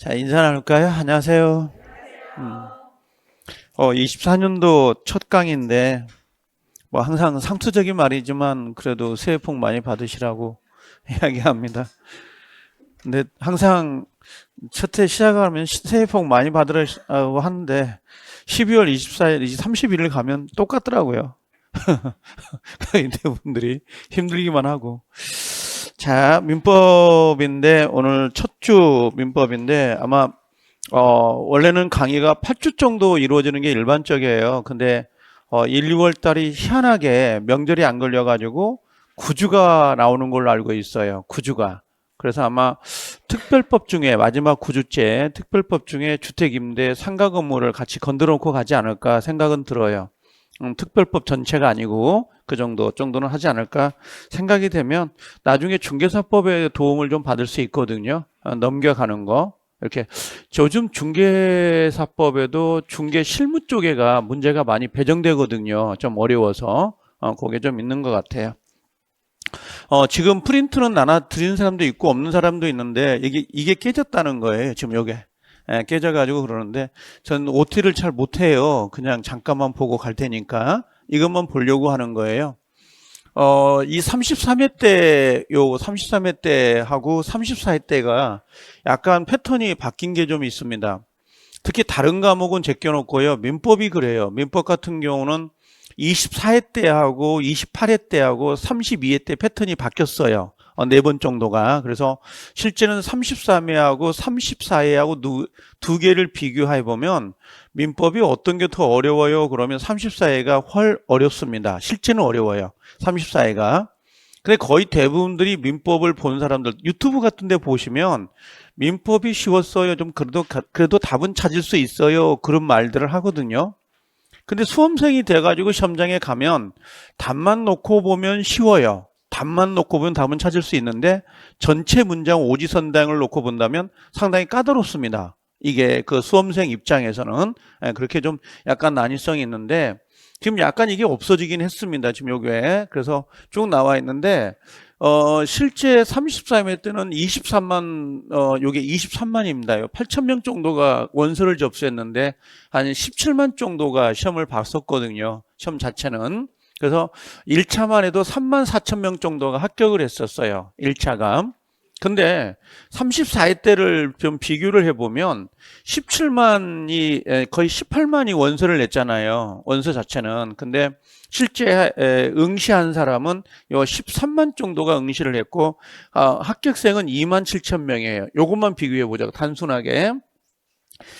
자, 인사 나눌까요? 안녕하세요. 24년도 첫 강의인데, 뭐 항상 상투적인 말이지만, 그래도 새해 복 많이 받으시라고 이야기합니다. 근데 항상 첫 해 시작하면 새해 복 많이 받으라고 하는데, 12월 24일, 이제 31일 가면 똑같더라고요. 이대분들이 힘들기만 하고. 자, 민법인데, 오늘 첫 주 민법인데, 아마 원래는 강의가 8주 정도 이루어지는 게 일반적이에요. 근데 1, 2월 달이 희한하게 명절이 안 걸려가지고 9주가 나오는 걸로 알고 있어요. 9주가. 그래서 아마 특별법 중에 마지막 9주째 특별법 중에 주택임대 상가 건물을 같이 건드려 놓고 가지 않을까 생각은 들어요. 특별법 전체가 아니고 그 정도는 하지 않을까 생각이 되면 나중에 중개사법의 도움을 좀 받을 수 있거든요. 넘겨가는 거. 이렇게 요즘 중개사법에도 중개 실무 쪽에가 문제가 많이 배정되거든요. 좀 어려워서 그게 좀 있는 것 같아요. 지금 프린트는 나눠 드리는 사람도 있고 없는 사람도 있는데 이게 깨졌다는 거예요. 지금 요게 깨져가지고 그러는데 저는 OT를 잘 못해요. 그냥 잠깐만 보고 갈 테니까 이것만 보려고 하는 거예요. 이 33회 때, 33회 때하고 34회 때가 약간 패턴이 바뀐 게 좀 있습니다. 특히 다른 과목은 제껴놓고요. 민법이 그래요. 민법 같은 경우는 24회 때하고 28회 때하고 32회 때 패턴이 바뀌었어요. 4번 정도가. 그래서 실제는 33회하고 34회하고 두 개를 비교해 보면 민법이 어떤 게 더 어려워요? 그러면 34회가 훨 어렵습니다. 실제는 어려워요. 34회가. 근데 거의 대부분들이 민법을 본 사람들 유튜브 같은 데 보시면 민법이 쉬웠어요. 좀 그래도 답은 찾을 수 있어요. 그런 말들을 하거든요. 근데 수험생이 돼가지고 시험장에 가면 답만 놓고 보면 쉬워요. 답만 놓고 보면 답은 찾을 수 있는데 전체 문장 오지선당을 놓고 본다면 상당히 까다롭습니다. 이게 그 수험생 입장에서는 그렇게 좀 약간 난이성이 있는데 지금 약간 이게 없어지긴 했습니다. 지금 요게 그래서 쭉 나와 있는데 실제 33회 때는 23만 요게 23만입니다. 8,000명 정도가 원서를 접수했는데 한 17만 정도가 시험을 봤었거든요. 시험 자체는. 그래서 1차만 해도 3만 4천 명 정도가 합격을 했었어요. 1차가. 근데 34회 때를 좀 비교를 해보면 17만이 거의 18만이 원서를 냈잖아요. 원서 자체는. 근데 실제 응시한 사람은 요 13만 정도가 응시를 했고 합격생은 2만 7천 명이에요. 요것만 비교해 보자고 단순하게.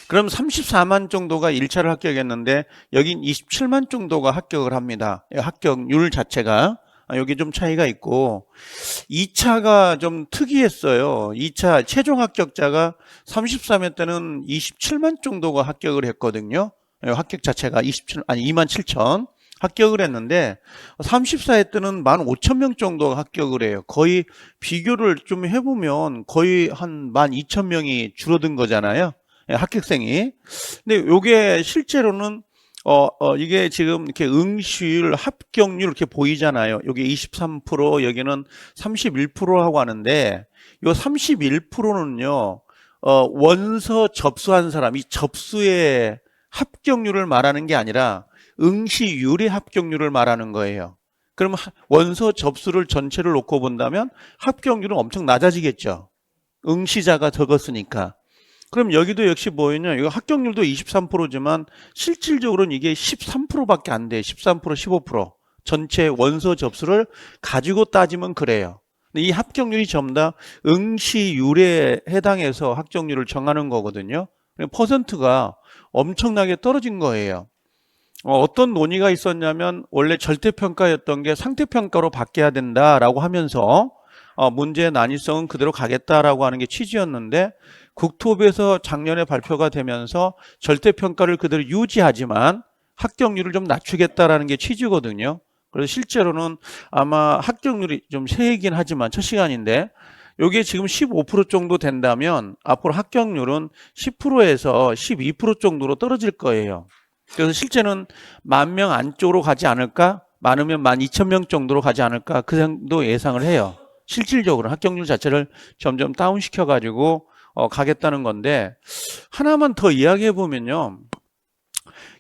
그럼 34만 정도가 1차를 합격했는데 여긴 27만 정도가 합격을 합니다. 합격률 자체가. 여기 좀 차이가 있고 2차가 좀 특이했어요. 2차 최종 합격자가 33회 때는 27만 정도가 합격을 했거든요. 합격 자체가 2만 7천 합격을 했는데 34회 때는 15,000명 정도가 합격을 해요. 거의 비교를 좀 해보면 거의 한 12,000명이 줄어든 거잖아요. 합격생이. 근데 요게 실제로는 이게 지금 이렇게 응시율, 합격률 이렇게 보이잖아요. 여기 23%, 여기는 31%라고 하는데, 요 31%는요, 원서 접수한 사람이 접수의 합격률을 말하는 게 아니라 응시율의 합격률을 말하는 거예요. 그럼 원서 접수를 전체를 놓고 본다면 합격률은 엄청 낮아지겠죠. 응시자가 적었으니까. 그럼 여기도 역시 뭐였냐? 이거 합격률도 23%지만 실질적으로는 이게 13%밖에 안 돼. 13%, 15%. 전체 원서 접수를 가지고 따지면 그래요. 근데 이 합격률이 전부 다 응시율에 해당해서 합격률을 정하는 거거든요. 퍼센트가 엄청나게 떨어진 거예요. 어떤 논의가 있었냐면 원래 절대평가였던 게 상대평가로 바뀌어야 된다라고 하면서 문제의 난이성은 그대로 가겠다라고 하는 게 취지였는데 국토부에서 작년에 발표가 되면서 절대평가를 그대로 유지하지만 합격률을 좀 낮추겠다라는 게 취지거든요. 그래서 실제로는 아마 합격률이 좀 세이긴 하지만 첫 시간인데 이게 지금 15% 정도 된다면 앞으로 합격률은 10%에서 12% 정도로 떨어질 거예요. 그래서 실제는 10,000명 안쪽으로 가지 않을까? 많으면 12,000명 정도로 가지 않을까? 그 정도 예상을 해요. 실질적으로 합격률 자체를 점점 다운시켜가지고 가겠다는 건데, 하나만 더 이야기해 보면요.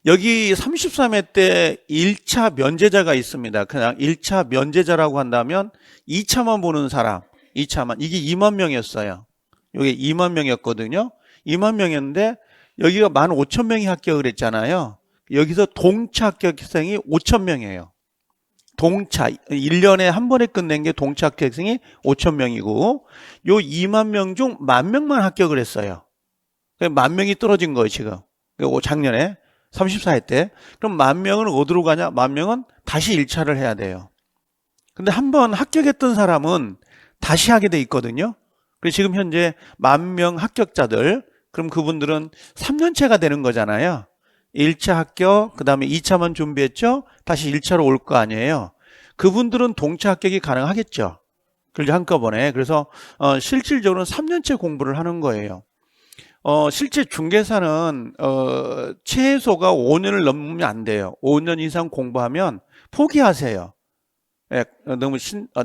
여기 33회 때 1차 면제자가 있습니다. 그냥 1차 면제자라고 한다면 2차만 보는 사람, 2차만. 이게 2만 명이었어요. 이게 2만 명이었거든요. 2만 명이었는데 여기가 15,000명이 합격을 했잖아요. 여기서 동차 합격생이 5,000명이에요. 동차, 1년에 한 번에 끝낸 게 동차 합격생이 5,000명이고 요 2만 명 중 10,000명만 합격을 했어요. 10,000명이 떨어진 거예요, 지금. 작년에 34회 때. 그럼 10,000명은 어디로 가냐? 10,000명은 다시 1차를 해야 돼요. 근데 한 번 합격했던 사람은 다시 하게 돼 있거든요. 그래서 지금 현재 10,000명 합격자들, 그럼 그분들은 3년째가 되는 거잖아요. 1차 합격, 그 다음에 2차만 준비했죠? 다시 1차로 올 거 아니에요. 그분들은 동차 합격이 가능하겠죠. 그걸 한꺼번에. 그래서 실질적으로는 3년째 공부를 하는 거예요. 실제 중개사는 최소가 5년을 넘으면 안 돼요. 5년 이상 공부하면 포기하세요. 예, 너무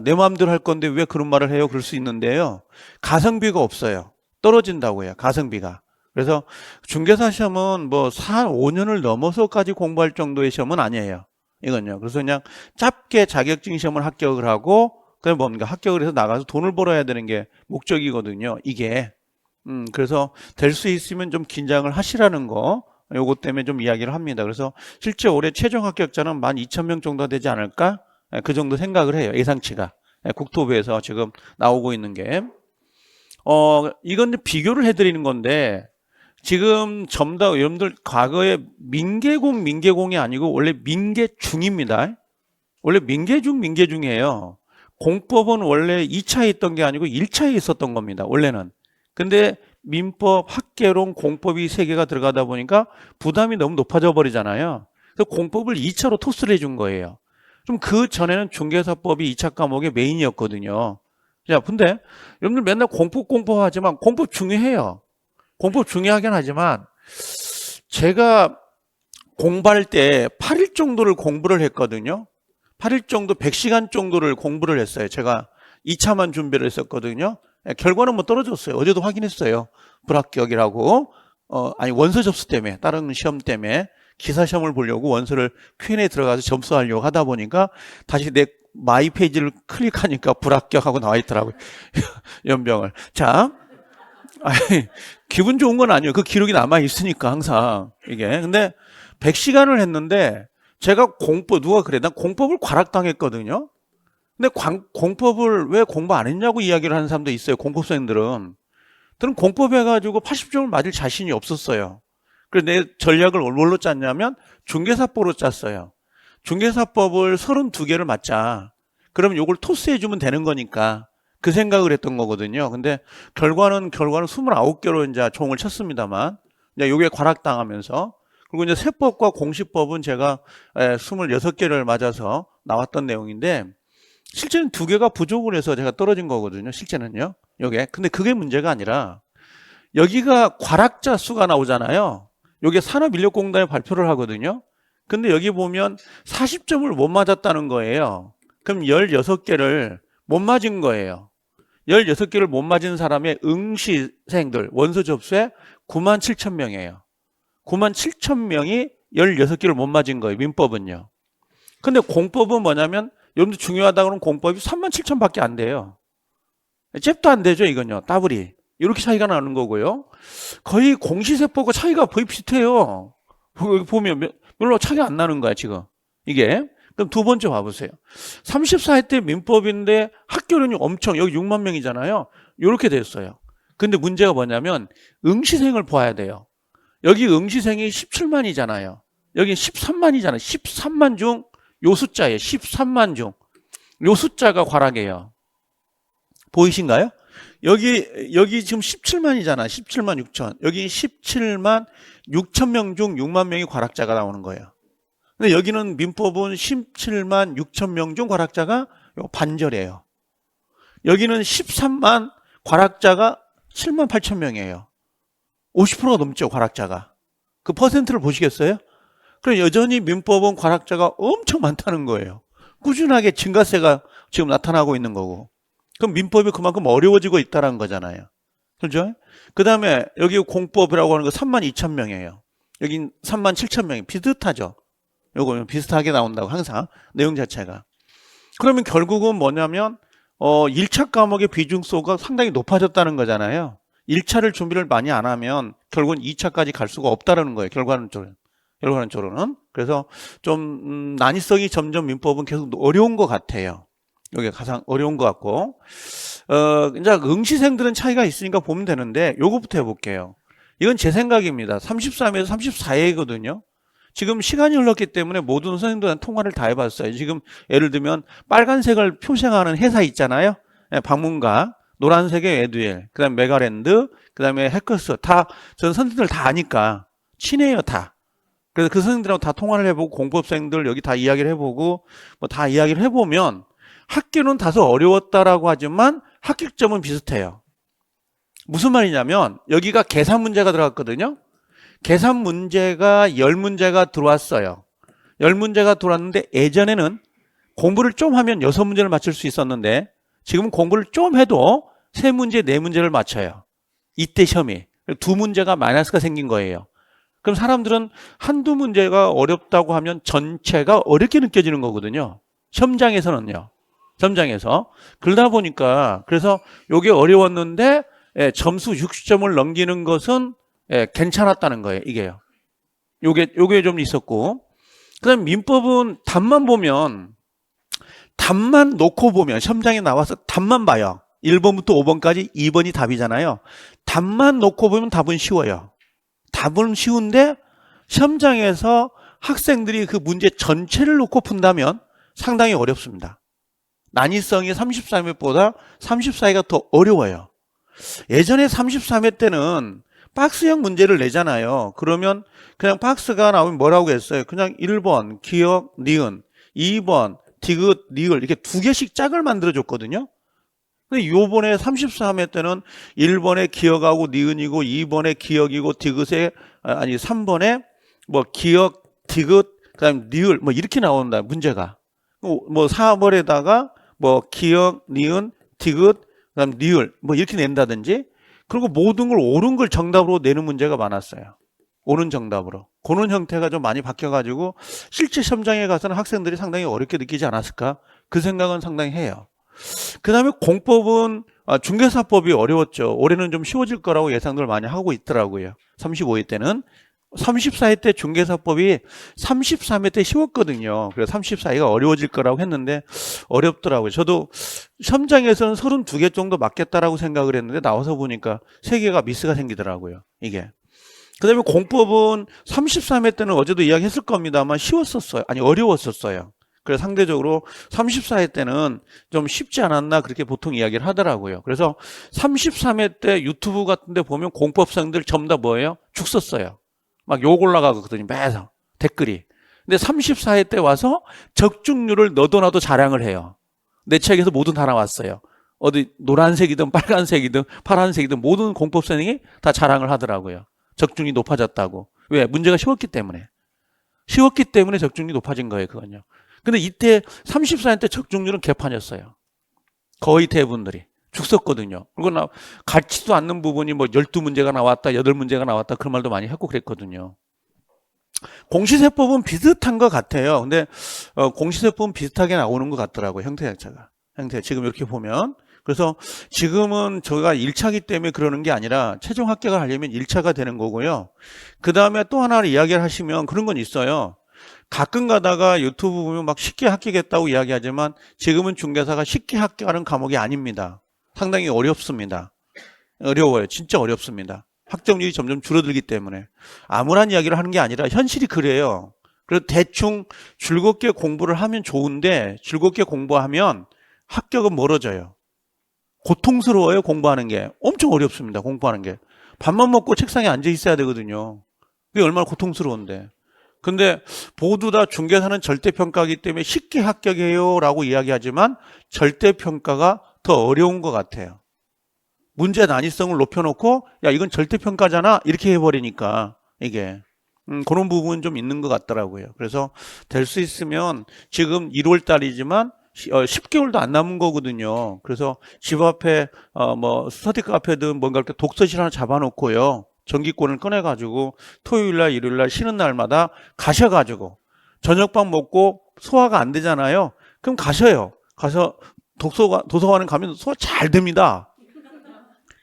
내 마음대로 할 건데 왜 그런 말을 해요? 그럴 수 있는데요. 가성비가 없어요. 떨어진다고요. 가성비가. 그래서 중개사 시험은 뭐 5년을 넘어서까지 공부할 정도의 시험은 아니에요. 이건요. 그래서 그냥 짧게 자격증 시험을 합격을 하고 그냥 뭡니까? 합격을 해서 나가서 돈을 벌어야 되는 게 목적이거든요. 이게. 그래서 될 수 있으면 좀 긴장을 하시라는 거, 요거 때문에 좀 이야기를 합니다. 그래서 실제 올해 최종 합격자는 12,000명 정도 되지 않을까? 그 정도 생각을 해요. 예상치가. 국토부에서 지금 나오고 있는 게. 이건 비교를 해드리는 건데, 지금 전부 다 여러분들 과거에 민계공이 아니고 원래 민계중입니다. 원래 민계중이에요. 공법은 원래 2차에 있던 게 아니고 1차에 있었던 겁니다. 원래는. 근데 민법, 학개론, 공법이 3개가 들어가다 보니까 부담이 너무 높아져 버리잖아요. 그래서 공법을 2차로 토스를 해준 거예요. 좀 그 전에는 중개사법이 2차 과목의 메인이었거든요. 자, 근데 여러분들 맨날 공법하지만 공법 중요해요. 공법 중요하긴 하지만 제가 공부할 때 8일 정도를 공부를 했거든요. 8일 정도, 100시간 정도를 공부를 했어요. 제가 2차만 준비를 했었거든요. 결과는 뭐 떨어졌어요. 어제도 확인했어요. 불합격이라고. 아니, 원서 접수 때문에, 다른 시험 때문에 기사 시험을 보려고 원서를 Q&A 들어가서 접수하려고 하다 보니까 다시 내 마이 페이지를 클릭하니까 불합격하고 나와 있더라고요. 연병을. 자, 아니, 기분 좋은 건 아니에요. 그 기록이 남아 있으니까 항상 이게. 근데 100시간을 했는데 제가 누가 그래? 난 공법을 과락당했거든요. 근데 공법을 왜 공부 안 했냐고 이야기를 하는 사람도 있어요. 공법생들은. 저는 공법 해가지고 80점을 맞을 자신이 없었어요. 그래서 내 전략을 뭘로 짰냐면 중개사법으로 짰어요. 중개사법을 32개를 맞자. 그러면 이걸 토스해주면 되는 거니까 그 생각을 했던 거거든요. 근데 결과는 29개로 이제 종을 쳤습니다만, 이제 요게 과락당하면서, 그리고 이제 세법과 공시법은 제가 26개를 맞아서 나왔던 내용인데, 실제는 2개가 부족을 해서 제가 떨어진 거거든요. 실제는요. 요게. 근데 그게 문제가 아니라, 여기가 과락자 수가 나오잖아요. 요게 산업인력공단에 발표를 하거든요. 근데 여기 보면 40점을 못 맞았다는 거예요. 그럼 16개를 못 맞은 거예요. 16개를 못 맞은 사람의 응시생들, 원서 접수에 97,000명이에요. 97,000명이 16개를 못 맞은 거예요. 민법은요. 근데 공법은 뭐냐면, 여러분들 중요하다고 하는 공법이 37,000밖에 안 돼요. 잽도 안 되죠, 이건요. 따블이. 이렇게 차이가 나는 거고요. 거의 공시세법과 차이가 거의 비슷해요. 여기 보면 별로 차이가 안 나는 거야, 지금. 이게. 그럼 두 번째 봐보세요. 34회 때 민법인데 학교론이 엄청, 여기 6만 명이잖아요. 이렇게 됐어요. 근데 문제가 뭐냐면 응시생을 봐야 돼요. 여기 응시생이 17만이잖아요. 여기 13만이잖아요. 13만 중 요 숫자예요. 13만 중. 요 숫자가 과락이에요. 보이신가요? 여기 지금 17만이잖아. 17만 6천. 여기 17만 6천 명 중 6만 명이 과락자가 나오는 거예요. 근데 여기는 민법은 17만 6천 명 중 과락자가 반절이에요. 여기는 13만 과락자가 7만 8천 명이에요. 50%가 넘죠, 과락자가. 그 퍼센트를 보시겠어요? 그럼 여전히 민법은 과락자가 엄청 많다는 거예요. 꾸준하게 증가세가 지금 나타나고 있는 거고. 그럼 민법이 그만큼 어려워지고 있다는 거잖아요. 그죠? 그 다음에 여기 공법이라고 하는 거 32,000명이에요. 여긴 37,000명이 비슷하죠. 요거 비슷하게 나온다고 항상 내용 자체가. 그러면 결국은 뭐냐면 1차 과목의 비중수가 상당히 높아졌다는 거잖아요. 1차를 준비를 많이 안 하면 결국은 2차까지 갈 수가 없다는 거예요. 결과론적으로는. 그래서 좀 난이성이 점점 민법은 계속 어려운 것 같아요. 이게 가장 어려운 것 같고 이제 응시생들은 차이가 있으니까 보면 되는데 요거부터 해볼게요. 이건 제 생각입니다. 33에서 34회거든요. 지금 시간이 흘렀기 때문에 모든 선생님들한테 통화를 다 해봤어요. 지금 예를 들면 빨간색을 표시하는 회사 있잖아요. 방문가, 노란색의 에듀엘, 그 다음에 메가랜드, 그 다음에 해커스 다 전 선생님들 다 아니까 친해요 다. 그래서 그 선생님들하고 다 통화를 해보고 공법생들 여기 다 이야기를 해보고 뭐 다 이야기를 해보면 학교는 다소 어려웠다라고 하지만 합격점은 비슷해요. 무슨 말이냐면 여기가 계산 문제가 들어갔거든요. 계산 문제가 10문제가 들어왔어요. 10문제가 들어왔는데 예전에는 공부를 좀 하면 6문제를 맞출 수 있었는데 지금은 공부를 좀 해도 3문제, 4문제를 맞춰요. 이때 시험이. 2문제가 마이너스가 생긴 거예요. 그럼 사람들은 한두 문제가 어렵다고 하면 전체가 어렵게 느껴지는 거거든요. 시험장에서는요. 시험장에서. 그러다 보니까 그래서 이게 어려웠는데 점수 60점을 넘기는 것은 괜찮았다는 거예요. 이게요. 요게 좀 있었고. 그다음 민법은 답만 보면 답만 놓고 보면 시험장에 나와서 답만 봐요. 1번부터 5번까지 2번이 답이잖아요. 답만 놓고 보면 답은 쉬워요. 답은 쉬운데 시험장에서 학생들이 그 문제 전체를 놓고 푼다면 상당히 어렵습니다. 난이성이 33회보다 34회가 더 어려워요. 예전에 33회 때는 박스형 문제를 내잖아요. 그러면 그냥 박스가 나오면 뭐라고 했어요? 그냥 1번 기억, 니은, 2번 디귿, 니을 이렇게 2개씩 짝을 만들어줬거든요. 근데 요번에 33회 때는 1번에 기억하고 니은이고 2번에 기억이고 디귿에 아니 3번에 뭐 기억, 디귿, 그다음 니을 뭐 이렇게 나온다 문제가. 뭐 4번에다가 뭐 기억, 니은, 디귿, 그다음 니을 뭐 이렇게 낸다든지 그리고 모든 걸 옳은 걸 정답으로 내는 문제가 많았어요. 옳은 정답으로. 그런 형태가 좀 많이 바뀌어가지고 실제 시험장에 가서는 학생들이 상당히 어렵게 느끼지 않았을까? 그 생각은 상당히 해요. 그 다음에 공법은 중개사법이 어려웠죠. 올해는 좀 쉬워질 거라고 예상들 많이 하고 있더라고요. 35회 때는. 34회 때 중개사법이 33회 때 쉬웠거든요. 그래서 34회가 어려워질 거라고 했는데 어렵더라고요. 저도 시험장에서는 32개 정도 맞겠다라고 생각을 했는데 나와서 보니까 3개가 미스가 생기더라고요. 이게. 그 다음에 공법은 33회 때는 어제도 이야기했을 겁니다만 쉬웠었어요. 아니 어려웠었어요. 그래서 상대적으로 34회 때는 좀 쉽지 않았나 그렇게 보통 이야기를 하더라고요. 그래서 33회 때 유튜브 같은 데 보면 공법생들 전부 다 뭐예요? 죽 썼어요. 막 욕 올라가거든요. 매서 댓글이. 근데 34회 때 와서 적중률을 너도 나도 자랑을 해요. 내 책에서 모두 다 나왔어요. 어디 노란색이든 빨간색이든 파란색이든 모든 공법생이 다 자랑을 하더라고요. 적중이 높아졌다고. 왜? 문제가 쉬웠기 때문에. 쉬웠기 때문에 적중이 높아진 거예요. 그건요. 근데 이때 34회 때 적중률은 개판이었어요. 거의 대부분들이. 죽었거든요. 그리고 같지도 않는 부분이 뭐 12문제가 나왔다, 8문제가 나왔다 그런 말도 많이 했고 그랬거든요. 공시세법은 비슷한 것 같아요. 근데 공시세법은 비슷하게 나오는 것 같더라고요. 형태 자체가. 형태 지금 이렇게 보면. 그래서 지금은 저희가 1차기 때문에 그러는 게 아니라 최종 합격을 하려면 1차가 되는 거고요. 그 다음에 또 하나를 이야기를 하시면 그런 건 있어요. 가끔 가다가 유튜브 보면 막 쉽게 합격했다고 이야기하지만 지금은 중개사가 쉽게 합격하는 과목이 아닙니다. 상당히 어렵습니다. 어려워요. 진짜 어렵습니다. 합격률이 점점 줄어들기 때문에. 아무런 이야기를 하는 게 아니라 현실이 그래요. 그래서 대충 즐겁게 공부를 하면 좋은데 즐겁게 공부하면 합격은 멀어져요. 고통스러워요. 공부하는 게. 엄청 어렵습니다. 공부하는 게. 밥만 먹고 책상에 앉아 있어야 되거든요. 그게 얼마나 고통스러운데. 근데 모두 다 중개사는 절대평가이기 때문에 쉽게 합격해요 라고 이야기하지만 절대평가가 더 어려운 것 같아요. 문제 난이성을 높여놓고 야 이건 절대평가잖아 이렇게 해버리니까 이게 그런 부분은 좀 있는 것 같더라고요. 그래서 될 수 있으면 지금 1월 달이지만 10개월도 안 남은 거거든요. 그래서 집 앞에 뭐 스터디 카페든 뭔가 이렇게 독서실 하나 잡아놓고요. 전기권을 꺼내가지고 토요일날 일요일날 쉬는 날마다 가셔가지고 저녁밥 먹고 소화가 안 되잖아요. 그럼 가셔요. 가서 도서관에 가면 소화 잘 됩니다.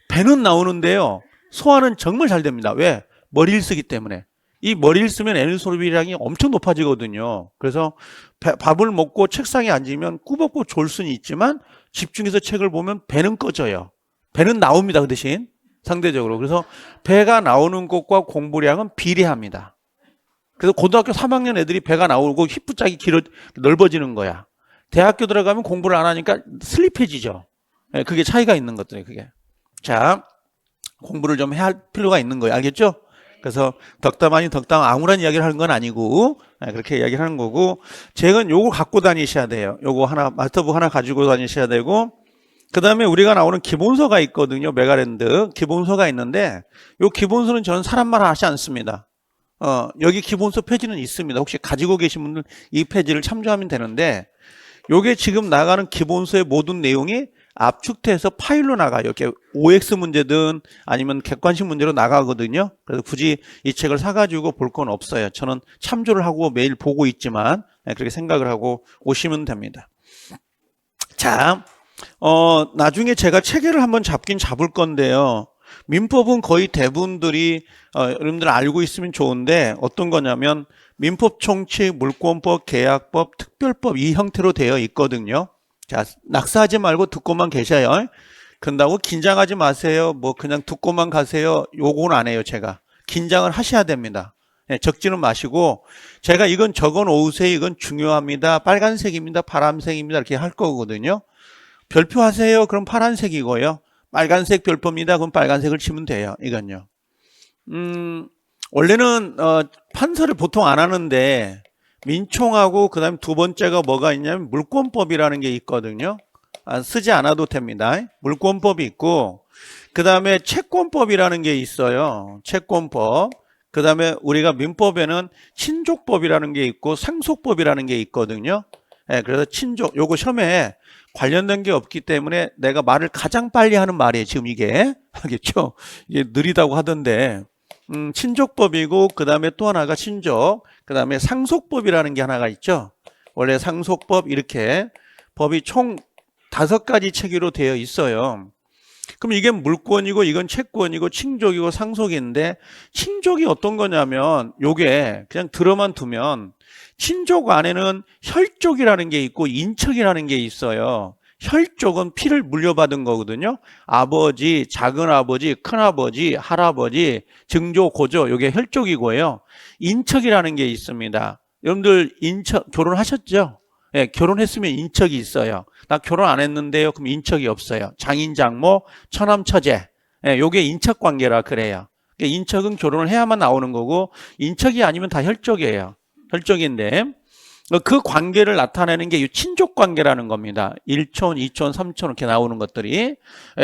배는 나오는데요. 소화는 정말 잘 됩니다. 왜? 머리를 쓰기 때문에. 이 머리를 쓰면 에너지 소비량이 엄청 높아지거든요. 그래서 밥을 먹고 책상에 앉으면 꾸벅꾸벅 졸 수는 있지만 집중해서 책을 보면 배는 꺼져요. 배는 나옵니다. 그 대신 상대적으로. 그래서 배가 나오는 것과 공부량은 비례합니다. 그래서 고등학교 3학년 애들이 배가 나오고 힙부짝이 넓어지는 거야. 대학교 들어가면 공부를 안 하니까 슬립해지죠. 그게 차이가 있는 것들이에요. 그게. 자, 공부를 좀 해야 할 필요가 있는 거예요. 알겠죠? 그래서 덕담 아닌 덕담 아무런 이야기를 하는 건 아니고 그렇게 이야기를 하는 거고, 책은 요거 갖고 다니셔야 돼요. 요거 하나, 마스터북 하나 가지고 다니셔야 되고, 그 다음에 우리가 나오는 기본서가 있거든요. 메가랜드 기본서가 있는데, 요 기본서는 저는 사람 말 하지 않습니다. 여기 기본서 페이지는 있습니다. 혹시 가지고 계신 분들 이 페이지를 참조하면 되는데, 요게 지금 나가는 기본서의 모든 내용이 압축돼서 파일로 나가요. 이렇게 OX 문제든 아니면 객관식 문제로 나가거든요. 그래서 굳이 이 책을 사가지고 볼 건 없어요. 저는 참조를 하고 매일 보고 있지만 그렇게 생각을 하고 오시면 됩니다. 자, 나중에 제가 체계를 한번 잡긴 잡을 건데요. 민법은 거의 대부분들이 여러분들 알고 있으면 좋은데, 어떤 거냐면 민법 총칙, 물권법, 계약법, 특별법 이 형태로 되어 있거든요. 자, 낙사하지 말고 듣고만 계셔요. 그런다고 긴장하지 마세요. 뭐 그냥 듣고만 가세요. 요거는 안 해요. 제가 긴장을 하셔야 됩니다. 적지는 마시고, 제가 이건 적어 놓으세요. 이건 중요합니다. 빨간색입니다. 파란색입니다. 이렇게 할 거거든요. 별표하세요. 그럼 파란색이고요. 빨간색 별표입니다. 그럼 빨간색을 치면 돼요. 이건요. 원래는 판서를 보통 안 하는데, 민총하고 그 다음에 두 번째가 뭐가 있냐면 물권법이라는 게 있거든요. 쓰지 않아도 됩니다. 물권법이 있고, 그 다음에 채권법이라는 게 있어요. 채권법. 그 다음에 우리가 민법에는 친족법이라는 게 있고 상속법이라는 게 있거든요. 그래서 친족, 요거 시험에 관련된 게 없기 때문에 내가 말을 가장 빨리 하는 말이에요. 지금 이게. 알겠죠? 이게 느리다고 하던데. 친족법이고, 그 다음에 또 하나가 친족, 그 다음에 상속법이라는 게 하나가 있죠. 원래 상속법 이렇게 법이 총 5가지 체계로 되어 있어요. 그럼 이게 물권이고, 이건 채권이고, 친족이고, 상속인데, 친족이 어떤 거냐면 요게 그냥 들어만 두면, 친족 안에는 혈족이라는 게 있고 인척이라는 게 있어요. 혈족은 피를 물려받은 거거든요. 아버지, 작은아버지, 큰아버지, 할아버지, 증조, 고조, 이게 혈족이고요. 인척이라는 게 있습니다. 여러분들 인척 결혼하셨죠? 네, 결혼했으면 인척이 있어요. 나 결혼 안 했는데요. 그럼 인척이 없어요. 장인, 장모, 처남, 처제. 네, 요게 인척 관계라 그래요. 인척은 결혼을 해야만 나오는 거고, 인척이 아니면 다 혈족이에요. 혈족인데, 그 관계를 나타내는 게 이 친족 관계라는 겁니다. 1촌, 2촌, 3촌 이렇게 나오는 것들이.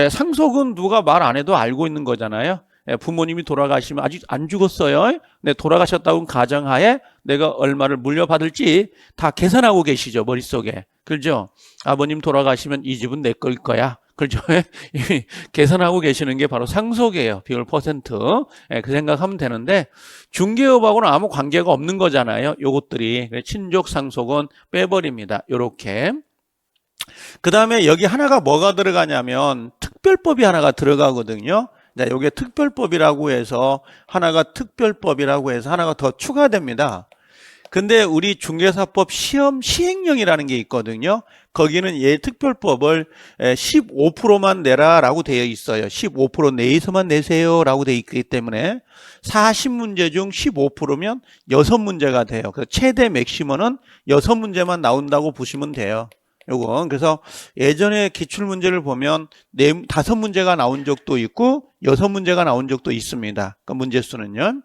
상속은 누가 말 안 해도 알고 있는 거잖아요. 부모님이 돌아가시면 아직 안 죽었어요. 네, 돌아가셨다고 가정하에 내가 얼마를 물려받을지 다 계산하고 계시죠, 머릿속에. 그렇죠? 아버님 돌아가시면 이 집은 내 거일 거야. 그렇죠? 계산하고 계시는 게 바로 상속이에요. 비율 퍼센트. 그 생각하면 되는데, 중개업하고는 아무 관계가 없는 거잖아요. 요것들이. 친족 상속은 빼버립니다. 요렇게. 그 다음에 여기 하나가 뭐가 들어가냐면 특별법이 하나가 들어가거든요. 자, 요게 특별법이라고 해서 특별법이라고 해서 하나가 더 추가됩니다. 근데 우리 중개사법 시험 시행령이라는 게 있거든요. 거기는 얘 특별법을 15%만 내라라고 되어 있어요. 15% 내에서만 내세요라고 되어 있기 때문에 40문제 중 15%면 6문제가 돼요. 그래서 최대 맥시멈은 6문제만 나온다고 보시면 돼요. 요건 그래서 예전에 기출문제를 보면 5문제가 나온 적도 있고 6문제가 나온 적도 있습니다. 그 문제수는요.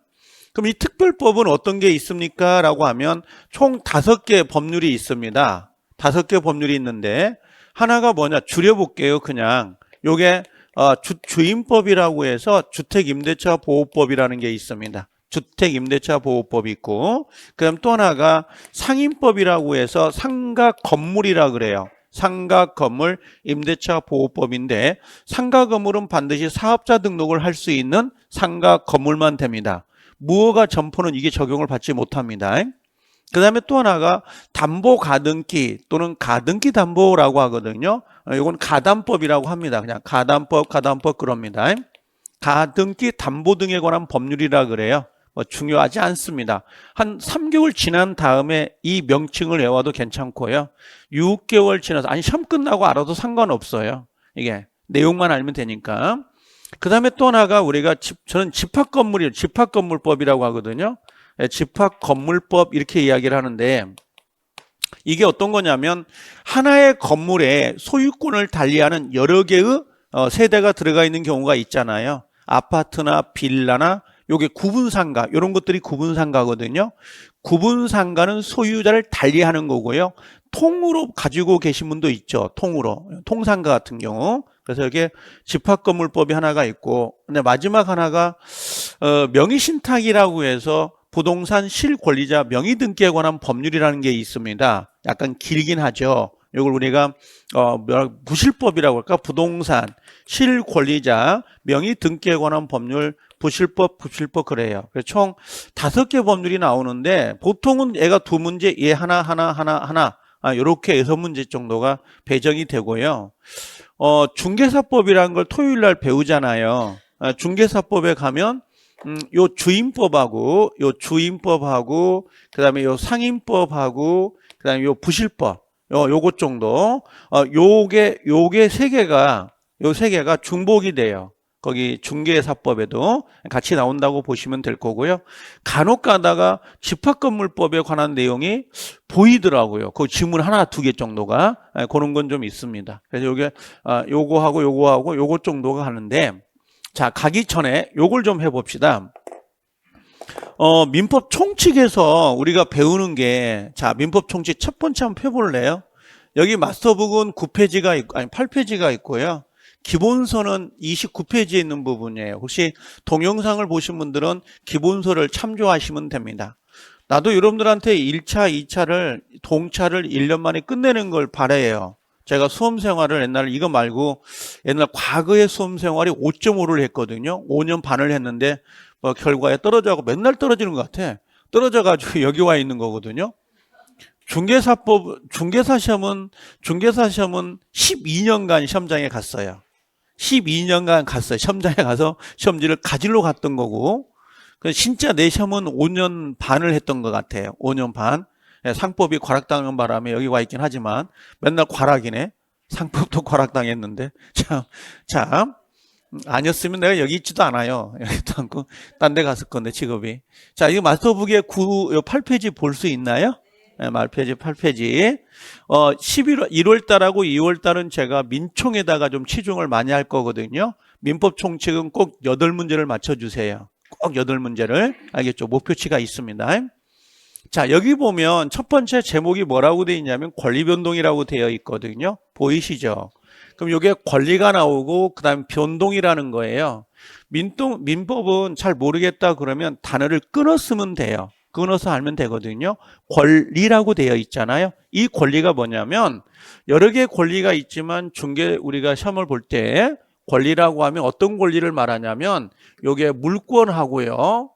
그럼 이 특별법은 어떤 게 있습니까? 라고 하면 총 5개 법률이 있습니다. 5개 법률이 있는데, 하나가 뭐냐? 줄여볼게요. 그냥 요게 주임법이라고 해서 주택임대차 보호법이라는 게 있습니다. 주택임대차 보호법이 있고, 그다음 또 하나가 상임법이라고 해서 상가 건물이라 그래요. 상가 건물 임대차 보호법인데 상가 건물은 반드시 사업자 등록을 할 수 있는 상가 건물만 됩니다. 무허가 점포는 이게 적용을 받지 못합니다. 그 다음에 또 하나가 담보 가등기 또는 가등기 담보라고 하거든요. 이건 가담법이라고 합니다. 그냥 가담법 그럽니다. 가등기 담보 등에 관한 법률이라 그래요. 중요하지 않습니다. 한 3개월 지난 다음에 이 명칭을 외워도 괜찮고요. 6개월 지나서 아니 시험 끝나고 알아도 상관없어요. 이게 내용만 알면 되니까. 그 다음에 또 하나가 저는 집합건물이에요. 집합건물법이라고 하거든요. 집합건물법 이렇게 이야기를 하는데 이게 어떤 거냐면 하나의 건물에 소유권을 달리하는 여러 개의 세대가 들어가 있는 경우가 있잖아요. 아파트나 빌라나 요게 구분상가 이런 것들이 구분상가거든요. 구분상가는 소유자를 달리하는 거고요. 통으로 가지고 계신 분도 있죠. 통상가 같은 경우. 그래서 여기에 집합건물법이 하나가 있고 근데 마지막 하나가 명의신탁이라고 해서 부동산 실권리자 명의등기에 관한 법률이라는 게 있습니다. 약간 길긴 하죠. 이걸 우리가 부실법이라고 할까? 부동산 실권리자 명의등기에 관한 법률 부실법 그래요. 그래서 총 5개 법률이 나오는데 보통은 얘가 2문제, 얘 하나 이렇게 6문제 정도가 배정이 되고요. 중개사법이라는 걸 토요일 날 배우잖아요. 중개사법에 가면 요 주임법하고 그다음에 요 상임법하고 그다음에 요 부실법 요것 정도 요게 3개가 중복이 돼요. 거기 중개사법에도 같이 나온다고 보시면 될 거고요. 간혹 가다가 집합건물법에 관한 내용이 보이더라고요. 그 지문 하나, 2개 정도가 그런 건 좀 있습니다. 그래서 요게 요거하고 요것 정도가 하는데 자, 가기 전에 요걸 좀 해봅시다. 민법 총칙에서 우리가 배우는 게, 자, 민법 총칙 첫 번째 한번 펴볼래요? 여기 마스터북은 9페이지가 있고, 8페이지가 있고요. 기본서는 29페이지에 있는 부분이에요. 혹시 동영상을 보신 분들은 기본서를 참조하시면 됩니다. 나도 여러분들한테 1차, 2차를, 동차를 1년 만에 끝내는 걸 바라요. 제가 수험 생활을 이거 말고 옛날 과거의 수험 생활이 5.5를 했거든요. 5년 반을 했는데 결과에 떨어져가고 맨날 떨어지는 것 같아. 떨어져가지고 여기 와 있는 거거든요. 중개사 시험은 12년간 시험장에 갔어요. 12년간 갔어요. 시험장에 가서 시험지를 가지러 갔던 거고, 진짜 내 시험은 5년 반을 했던 것 같아요. 5년 반. 상법이 과락당한 바람에 여기 와 있긴 하지만 맨날 과락이네. 상법도 과락당했는데 참 아니었으면 내가 여기 있지도 않아요. 여기도 않고 딴 데 갔을 건데 직업이. 자, 이 마스터북의 8페이지 볼 수 있나요? 네, 8페이지. 1월 달하고 2월 달은 제가 민총에다가 좀 치중을 많이 할 거거든요. 민법 총칙은 꼭 8문제를 맞춰주세요. 꼭 8문제를. 알겠죠? 목표치가 있습니다. 자, 여기 보면 첫 번째 제목이 뭐라고 되어 있냐면 권리변동이라고 되어 있거든요. 보이시죠? 그럼 이게 권리가 나오고 그 다음에 변동이라는 거예요. 민법은 잘 모르겠다 그러면 단어를 끊어 쓰면 돼요. 끊어서 알면 되거든요. 권리라고 되어 있잖아요. 이 권리가 뭐냐면 여러 개의 권리가 있지만 우리가 시험을 볼 때 권리라고 하면 어떤 권리를 말하냐면 이게 물권하고요.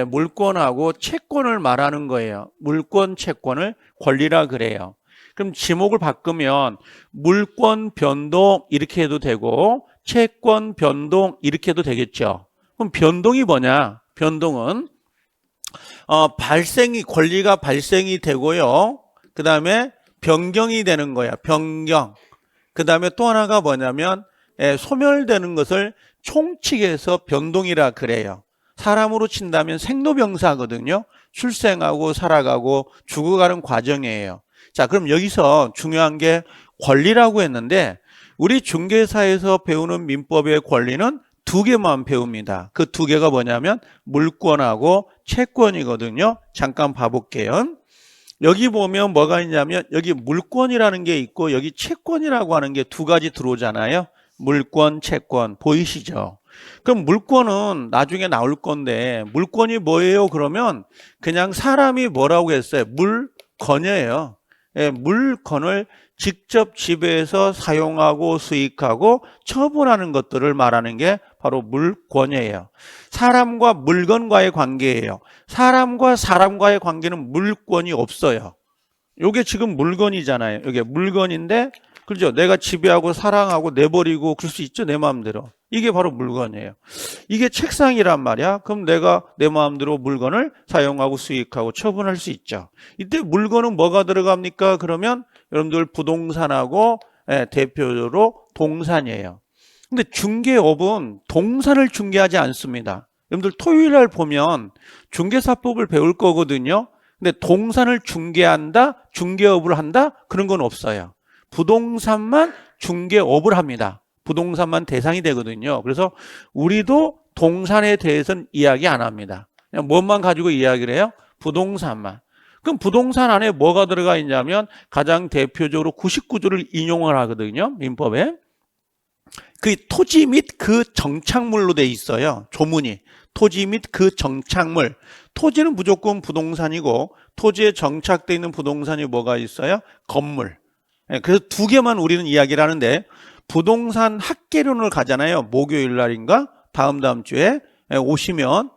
물권하고 채권을 말하는 거예요. 물권, 채권을 권리라 그래요. 그럼 지목을 바꾸면 물권 변동 이렇게 해도 되고 채권 변동 이렇게 해도 되겠죠. 그럼 변동이 뭐냐? 변동은 권리가 발생이 되고요. 그 다음에 변경이 되는 거야. 변경. 그 다음에 또 하나가 뭐냐면 소멸되는 것을 총칙에서 변동이라 그래요. 사람으로 친다면 생로병사거든요. 출생하고 살아가고 죽어가는 과정이에요. 자, 그럼 여기서 중요한 게 권리라고 했는데 우리 중개사에서 배우는 민법의 권리는 2개만 배웁니다. 그 2개가 뭐냐면 물권하고 채권이거든요. 잠깐 봐볼게요. 여기 보면 뭐가 있냐면 여기 물권이라는 게 있고 여기 채권이라고 하는 게 2가지 들어오잖아요. 물권, 채권 보이시죠? 그럼 물권은 나중에 나올 건데 물권이 뭐예요? 그러면 그냥 사람이 뭐라고 했어요? 물건이에요. 물건을 직접 지배해서 사용하고 수익하고 처분하는 것들을 말하는 게 바로 물권이에요. 사람과 물건과의 관계예요. 사람과 사람과의 관계는 물권이 없어요. 이게 지금 물건이잖아요. 이게 물건인데, 그렇죠? 내가 지배하고 사랑하고 내버리고 그럴 수 있죠, 내 마음대로. 이게 바로 물건이에요. 이게 책상이란 말이야. 그럼 내가 내 마음대로 물건을 사용하고 수익하고 처분할 수 있죠. 이때 물건은 뭐가 들어갑니까? 그러면 여러분들 부동산하고 대표적으로 동산이에요. 근데 중개업은 동산을 중개하지 않습니다. 여러분들 토요일 날 보면 중개사법을 배울 거거든요. 근데 동산을 중개한다, 중개업을 한다, 그런 건 없어요. 부동산만 중개업을 합니다. 부동산만 대상이 되거든요. 그래서 우리도 동산에 대해서는 이야기 안 합니다. 그냥 뭐만 가지고 이야기를 해요? 부동산만. 그럼 부동산 안에 뭐가 들어가 있냐면 가장 대표적으로 99조를 인용을 하거든요. 민법에. 그 토지 및 그 정착물로 돼 있어요. 조문이. 토지 및 그 정착물. 토지는 무조건 부동산이고 토지에 정착되어 있는 부동산이 뭐가 있어요? 건물. 그래서 두 개만 우리는 이야기를 하는데 부동산 학개론을 가잖아요. 목요일 날인가? 다음 주에 오시면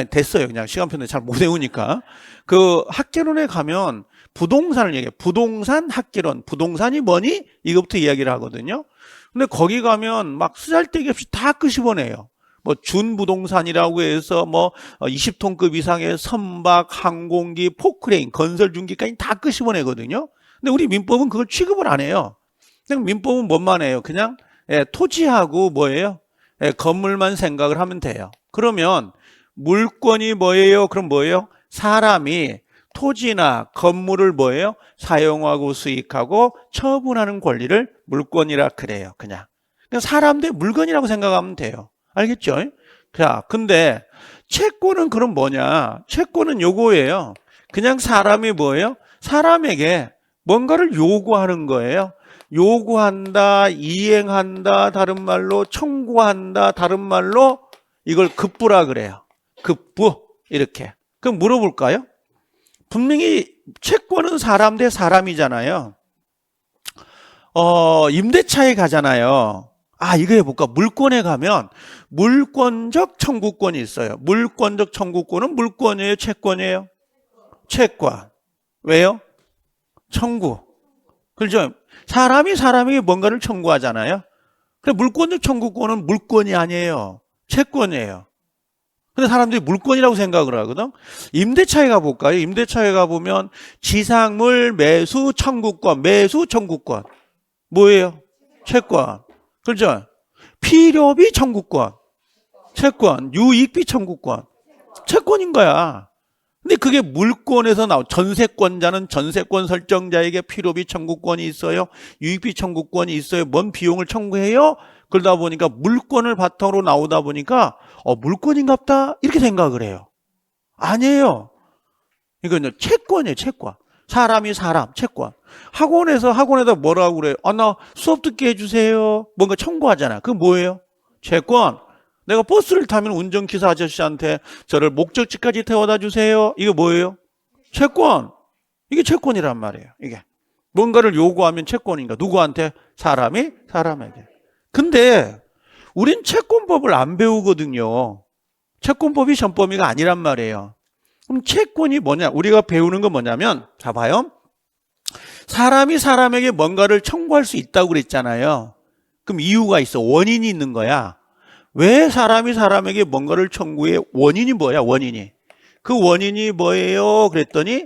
됐어요. 그냥 시간표인데 잘 못 외우니까. 그 학개론에 가면 부동산을 얘기해요. 부동산 학개론. 부동산이 뭐니? 이것부터 이야기를 하거든요. 근데 거기 가면 막 쓰잘데기 없이 다 끄집어내요. 뭐 준부동산이라고 해서 뭐 20톤급 이상의 선박, 항공기, 포크레인, 건설중기까지 다 끄집어내거든요. 근데 우리 민법은 그걸 취급을 안 해요. 그냥 민법은 뭔만 해요? 그냥 토지하고 뭐예요? 건물만 생각을 하면 돼요. 그러면 물권이 뭐예요? 그럼 뭐예요? 사람이 토지나 건물을 뭐예요? 사용하고 수익하고 처분하는 권리를 물권이라 그래요. 그냥 사람들 물건이라고 생각하면 돼요. 알겠죠? 자, 근데 채권은 그럼 뭐냐? 채권은 요거예요. 그냥 사람이 뭐예요? 사람에게 뭔가를 요구하는 거예요. 요구한다, 이행한다, 다른 말로 청구한다, 다른 말로 이걸 급부라 그래요. 급부, 이렇게. 그럼 물어볼까요? 분명히 채권은 사람 대 사람이잖아요. 임대차에 가잖아요. 이거 해볼까? 물권에 가면 물권적 청구권이 있어요. 물권적 청구권은 물권이에요? 채권이에요? 채권. 왜요? 청구. 그렇죠? 사람이 사람에게 뭔가를 청구하잖아요. 그래, 물권적 청구권은 물권이 아니에요. 채권이에요. 근데 사람들이 물권이라고 생각을 하거든. 임대차에 가볼까요? 임대차에 가보면 지상물 매수 청구권, 매수 청구권. 뭐예요? 채권. 그렇죠? 필요비 청구권. 채권. 유익비 청구권. 채권인 거야. 근데 그게 물권에서 전세권자는 전세권 설정자에게 필요비 청구권이 있어요. 유익비 청구권이 있어요. 뭔 비용을 청구해요? 그러다 보니까 물권을 바탕으로 나오다 보니까 물권인갑다 이렇게 생각을 해요. 아니에요. 이거는 채권이에요. 채권. 사람이 사람, 채권. 학원에다 뭐라고 그래요? 나 수업 듣게 해주세요. 뭔가 청구하잖아. 그건 뭐예요? 채권. 내가 버스를 타면 운전기사 아저씨한테 저를 목적지까지 태워다 주세요. 이게 뭐예요? 채권. 이게 채권이란 말이에요. 이게. 뭔가를 요구하면 채권인가? 누구한테? 사람이 사람에게. 근데 우린 채권법을 안 배우거든요. 채권법이 전범위가 아니란 말이에요. 그럼 채권이 뭐냐? 우리가 배우는 건 뭐냐면, 자 봐요. 사람이 사람에게 뭔가를 청구할 수 있다고 그랬잖아요. 그럼 이유가 있어. 원인이 있는 거야. 왜 사람이 사람에게 뭔가를 청구해? 원인이 뭐야? 원인이. 그 원인이 뭐예요? 그랬더니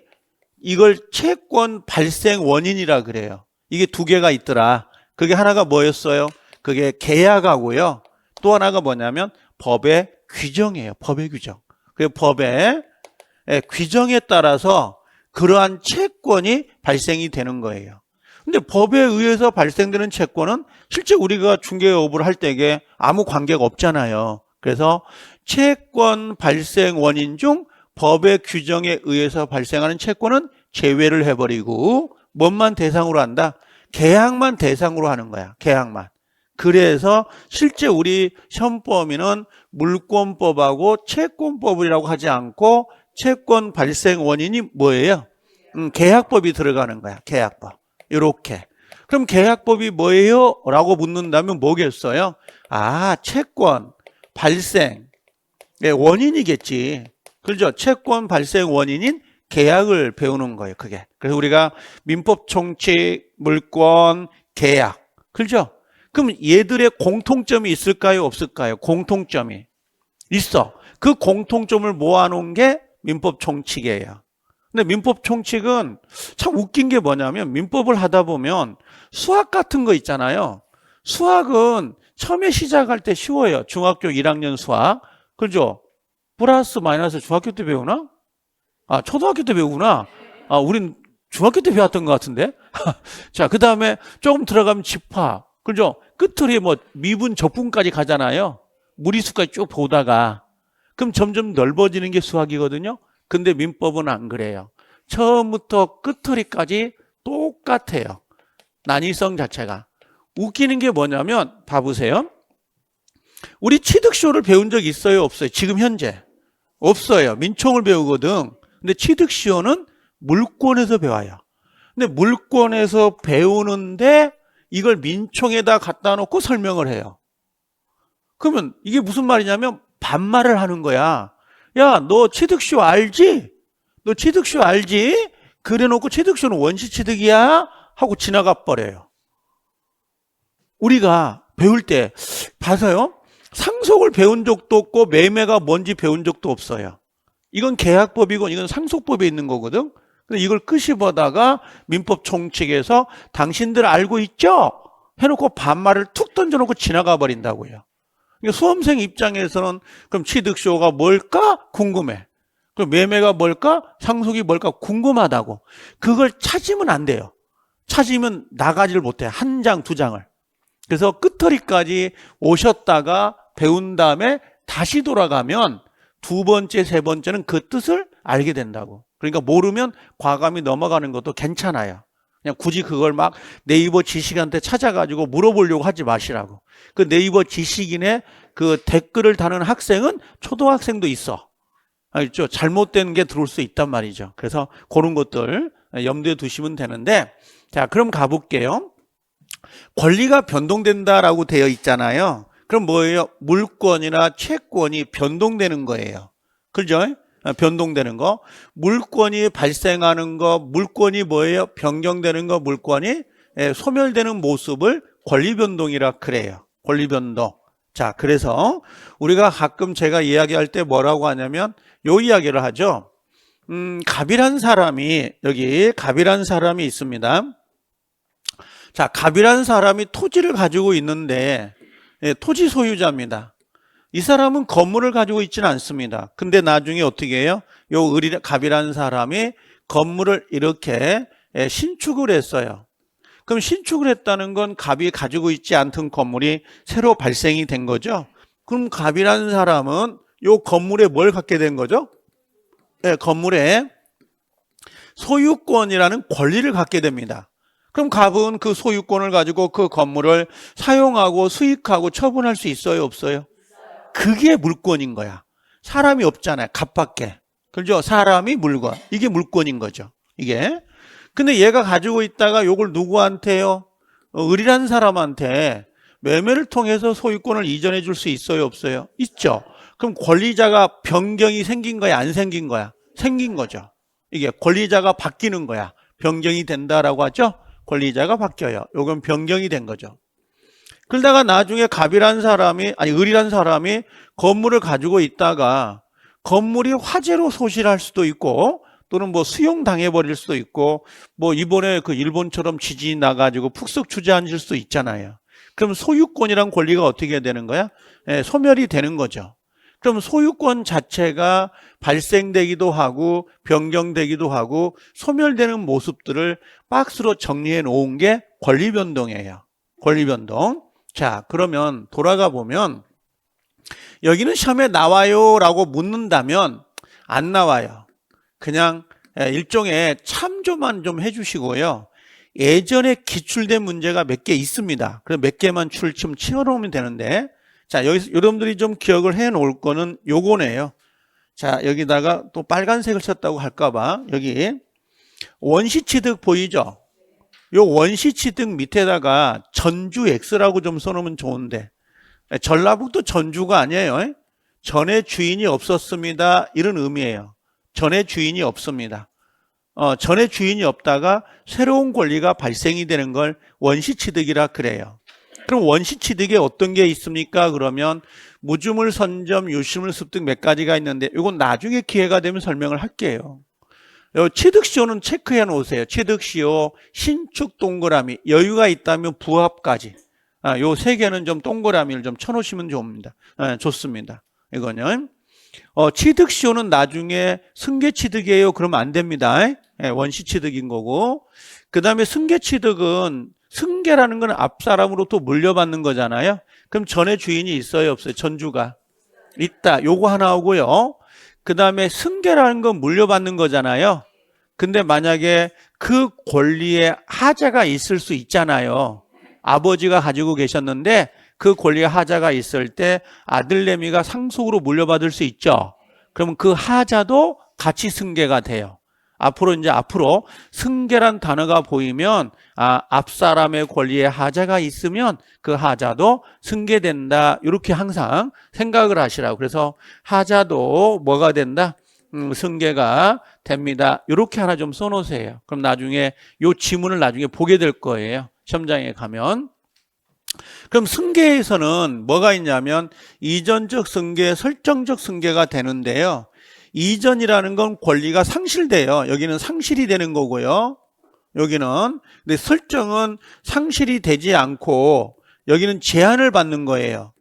이걸 채권 발생 원인이라 그래요. 이게 두 개가 있더라. 그게 하나가 뭐였어요? 그게 계약하고요. 또 하나가 뭐냐면 법의 규정이에요. 법의 규정. 그 법의 규정에 따라서 그러한 채권이 발생이 되는 거예요. 근데 법에 의해서 발생되는 채권은 실제 우리가 중개업을 할 때에 아무 관계가 없잖아요. 그래서 채권 발생 원인 중 법의 규정에 의해서 발생하는 채권은 제외를 해버리고 뭔만 대상으로 한다? 계약만 대상으로 하는 거야. 계약만. 그래서 실제 우리 시험 범위는 물권법하고 채권법이라고 하지 않고 채권 발생 원인이 뭐예요? 계약법이 들어가는 거야. 계약법. 이렇게. 그럼 계약법이 뭐예요? 라고 묻는다면 뭐겠어요? 아, 채권 발생 원인이겠지. 그렇죠? 채권 발생 원인인 계약을 배우는 거예요. 그게. 그래서 우리가 민법 총칙, 물권, 계약. 그렇죠? 그럼 얘들의 공통점이 있을까요? 없을까요? 공통점이 있어. 그 공통점을 모아놓은 게 민법 총칙이에요. 근데 민법 총칙은 참 웃긴 게 뭐냐면 민법을 하다 보면 수학 같은 거 있잖아요. 수학은 처음에 시작할 때 쉬워요. 중학교 1학년 수학. 그죠? 플러스 마이너스 중학교 때 배우나? 아, 초등학교 때 배우구나. 아, 우린 중학교 때 배웠던 것 같은데? 자, 그 다음에 조금 들어가면 집화. 그죠? 끝으로 뭐 미분, 적분까지 가잖아요. 무리수까지 쭉 보다가. 그럼 점점 넓어지는 게 수학이거든요. 근데 민법은 안 그래요. 처음부터 끝처리까지 똑같아요. 난이성 자체가. 웃기는 게 뭐냐면 봐보세요. 우리 취득시효를 배운 적 있어요? 없어요? 지금 현재? 없어요. 민총을 배우거든. 근데 취득시효는 물권에서 배워요. 근데 물권에서 배우는데 이걸 민총에다 갖다 놓고 설명을 해요. 그러면 이게 무슨 말이냐면 반말을 하는 거야. 야, 너 취득시효 알지? 너 취득시효 알지? 그래 놓고 취득시효는 원시취득이야? 하고 지나가 버려요. 우리가 배울 때 봐서요. 상속을 배운 적도 없고 매매가 뭔지 배운 적도 없어요. 이건 계약법이고 이건 상속법에 있는 거거든. 근데 이걸 끄집어다가 민법 총칙에서 당신들 알고 있죠? 해놓고 반말을 툭 던져놓고 지나가 버린다고요. 그러니까 수험생 입장에서는 그럼 취득시효가 뭘까? 궁금해. 그럼 매매가 뭘까? 상속이 뭘까? 궁금하다고. 그걸 찾으면 안 돼요. 찾으면 나가지를 못해요. 한 장, 두 장을. 그래서 끝허리까지 오셨다가 배운 다음에 다시 돌아가면 두 번째, 세 번째는 그 뜻을 알게 된다고. 그러니까 모르면 과감히 넘어가는 것도 괜찮아요. 그냥 굳이 그걸 막 네이버 지식한테 찾아가지고 물어보려고 하지 마시라고. 그 네이버 지식인의 그 댓글을 다는 학생은 초등학생도 있어. 알죠? 잘못된 게 들어올 수 있단 말이죠. 그래서 그런 것들 염두에 두시면 되는데, 자, 그럼 가볼게요. 권리가 변동된다라고 되어 있잖아요. 그럼 뭐예요? 물권이나 채권이 변동되는 거예요. 그죠? 변동되는 거. 물권이 발생하는 거, 물권이 뭐예요? 변경되는 거, 물권이 소멸되는 모습을 권리변동이라 그래요. 권리변동. 자, 그래서 우리가 가끔 제가 이야기할 때 뭐라고 하냐면 요 이야기를 하죠. 갑이란 사람이, 여기 갑이란 사람이 있습니다. 자, 갑이란 사람이 토지를 가지고 있는데 토지 소유자입니다. 이 사람은 건물을 가지고 있지는 않습니다. 근데 나중에 어떻게 해요? 요 갑이라는 사람이 건물을 이렇게 신축을 했어요. 그럼 신축을 했다는 건 갑이 가지고 있지 않던 건물이 새로 발생이 된 거죠. 그럼 갑이라는 사람은 요 건물에 뭘 갖게 된 거죠? 네, 건물에 소유권이라는 권리를 갖게 됩니다. 그럼 갑은 그 소유권을 가지고 그 건물을 사용하고 수익하고 처분할 수 있어요? 없어요? 그게 물권인 거야. 사람이 없잖아요. 갑밖에. 그죠? 사람이 물건. 이게 물권인 거죠. 이게. 근데 얘가 가지고 있다가 요걸 누구한테요? 을이라는 사람한테 매매를 통해서 소유권을 이전해 줄 수 있어요? 없어요? 있죠. 그럼 권리자가 변경이 생긴 거야? 안 생긴 거야? 생긴 거죠. 이게 권리자가 바뀌는 거야. 변경이 된다라고 하죠? 권리자가 바뀌어요. 요건 변경이 된 거죠. 그러다가 나중에 을이란 사람이 건물을 가지고 있다가 건물이 화재로 소실할 수도 있고 또는 뭐 수용당해버릴 수도 있고 뭐 이번에 그 일본처럼 지진이 나가지고 푹썩 주저앉을 수도 있잖아요. 그럼 소유권이란 권리가 어떻게 되는 거야? 소멸이 되는 거죠. 그럼 소유권 자체가 발생되기도 하고 변경되기도 하고 소멸되는 모습들을 박스로 정리해 놓은 게 권리변동이에요. 권리변동. 자, 그러면 돌아가 보면 여기는 시험에 나와요 라고 묻는다면 안 나와요. 그냥 일종의 참조만 좀 해주시고요. 예전에 기출된 문제가 몇 개 있습니다. 그래서 몇 개만 좀 치워놓으면 되는데, 자, 여기서 여러분들이 좀 기억을 해 놓을 거는 요거네요. 자, 여기다가 또 빨간색을 쳤다고 할까봐 여기 원시취득 보이죠? 요 원시취득 밑에다가 전주 X라고 좀 써놓으면 좋은데, 전라북도 전주가 아니에요. 전에 주인이 없었습니다. 이런 의미예요. 전에 주인이 없습니다. 전에 주인이 없다가 새로운 권리가 발생이 되는 걸 원시취득이라 그래요. 그럼 원시취득에 어떤 게 있습니까? 그러면 무주물, 선점, 유실물, 습득 몇 가지가 있는데 이건 나중에 기회가 되면 설명을 할게요. 요 취득시효는 체크해 놓으세요. 취득시효, 신축 동그라미, 여유가 있다면 부합까지. 요 세 개는 좀 동그라미를 좀 쳐놓으시면 좋습니다. 이거는. 취득시효는 나중에 승계취득이에요. 그러면 안 됩니다. 원시취득인 거고. 그 다음에 승계취득은 승계라는 건 앞사람으로부터 물려받는 거잖아요. 그럼 전에 주인이 있어요, 없어요? 전주가 있다. 요거 하나 오고요. 그 다음에 승계라는 건 물려받는 거잖아요. 근데 만약에 그 권리에 하자가 있을 수 있잖아요. 아버지가 가지고 계셨는데 그 권리에 하자가 있을 때 아들내미가 상속으로 물려받을 수 있죠. 그러면 그 하자도 같이 승계가 돼요. 앞으로 승계란 단어가 보이면 앞사람의 권리에 하자가 있으면 그 하자도 승계된다. 이렇게 항상 생각을 하시라고. 그래서 하자도 뭐가 된다? 승계가 됩니다. 이렇게 하나 좀 써놓으세요. 그럼 나중에 요 지문을 나중에 보게 될 거예요. 시험장에 가면. 그럼 승계에서는 뭐가 있냐면 이전적 승계, 설정적 승계가 되는데요. 이전이라는 건 권리가 상실돼요. 여기는 상실이 되는 거고요. 여기는. 근데 설정은 상실이 되지 않고 여기는 제한을 받는 거예요.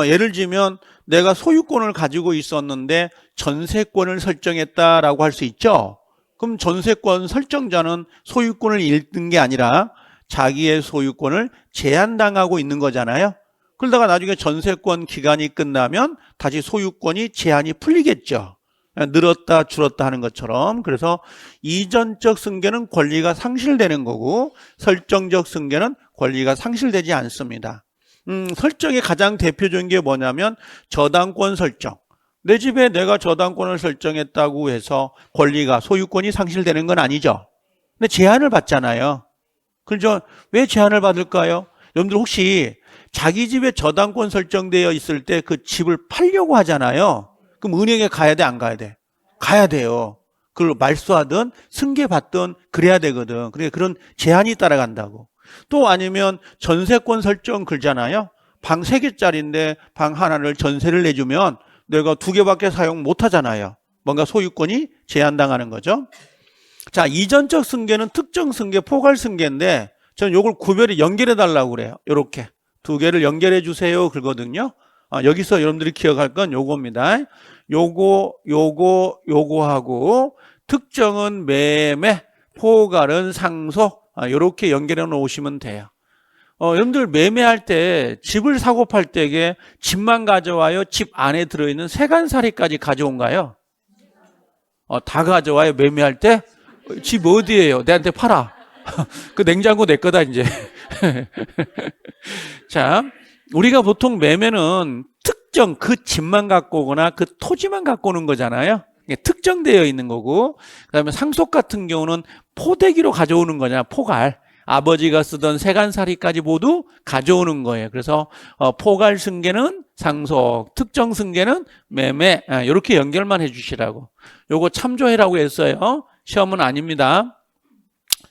예를 들면 내가 소유권을 가지고 있었는데 전세권을 설정했다라고 할 수 있죠. 그럼 전세권 설정자는 소유권을 잃는 게 아니라 자기의 소유권을 제한당하고 있는 거잖아요. 그러다가 나중에 전세권 기간이 끝나면 다시 소유권이 제한이 풀리겠죠. 늘었다 줄었다 하는 것처럼. 그래서 이전적 승계는 권리가 상실되는 거고 설정적 승계는 권리가 상실되지 않습니다. 설정의 가장 대표적인 게 뭐냐면 저당권 설정. 내 집에 내가 저당권을 설정했다고 해서 권리가 소유권이 상실되는 건 아니죠. 근데 제한을 받잖아요. 그렇죠? 왜 제한을 받을까요? 여러분들 혹시 자기 집에 저당권 설정되어 있을 때 그 집을 팔려고 하잖아요. 그럼 은행에 가야 돼, 안 가야 돼? 가야 돼요. 그걸 말소하든 승계받든 그래야 되거든. 그러니까 그런 제한이 따라간다고. 또 아니면 전세권 설정 걸잖아요. 방 3개짜리인데 방 하나를 전세를 내주면 내가 2개밖에 사용 못 하잖아요. 뭔가 소유권이 제한당하는 거죠. 자, 이전적 승계는 특정 승계, 포괄 승계인데 저는 요걸 구별해 연결해 달라고 그래요. 요렇게 2개를 연결해 주세요 그러거든요. 여기서 여러분들이 기억할 건 요겁니다. 요거하고 특정은 매매, 포괄은 상속, 요렇게 연결해 놓으시면 돼요. 여러분들 매매할 때 집을 사고 팔 때에 집만 가져와요? 집 안에 들어있는 세간살이까지 가져온가요? 다 가져와요 매매할 때? 집 어디예요? 내한테 팔아. 그 냉장고 내 거다 이제. 자, 우리가 보통 매매는 특정 그 집만 갖고 오거나 그 토지만 갖고 오는 거잖아요. 특정되어 있는 거고, 그다음에 상속 같은 경우는 포대기로 가져오는 거냐, 포괄. 아버지가 쓰던 세간살이까지 모두 가져오는 거예요. 그래서 포괄 승계는 상속, 특정 승계는 매매, 이렇게 연결만 해주시라고. 요거 참조해라고 했어요. 시험은 아닙니다.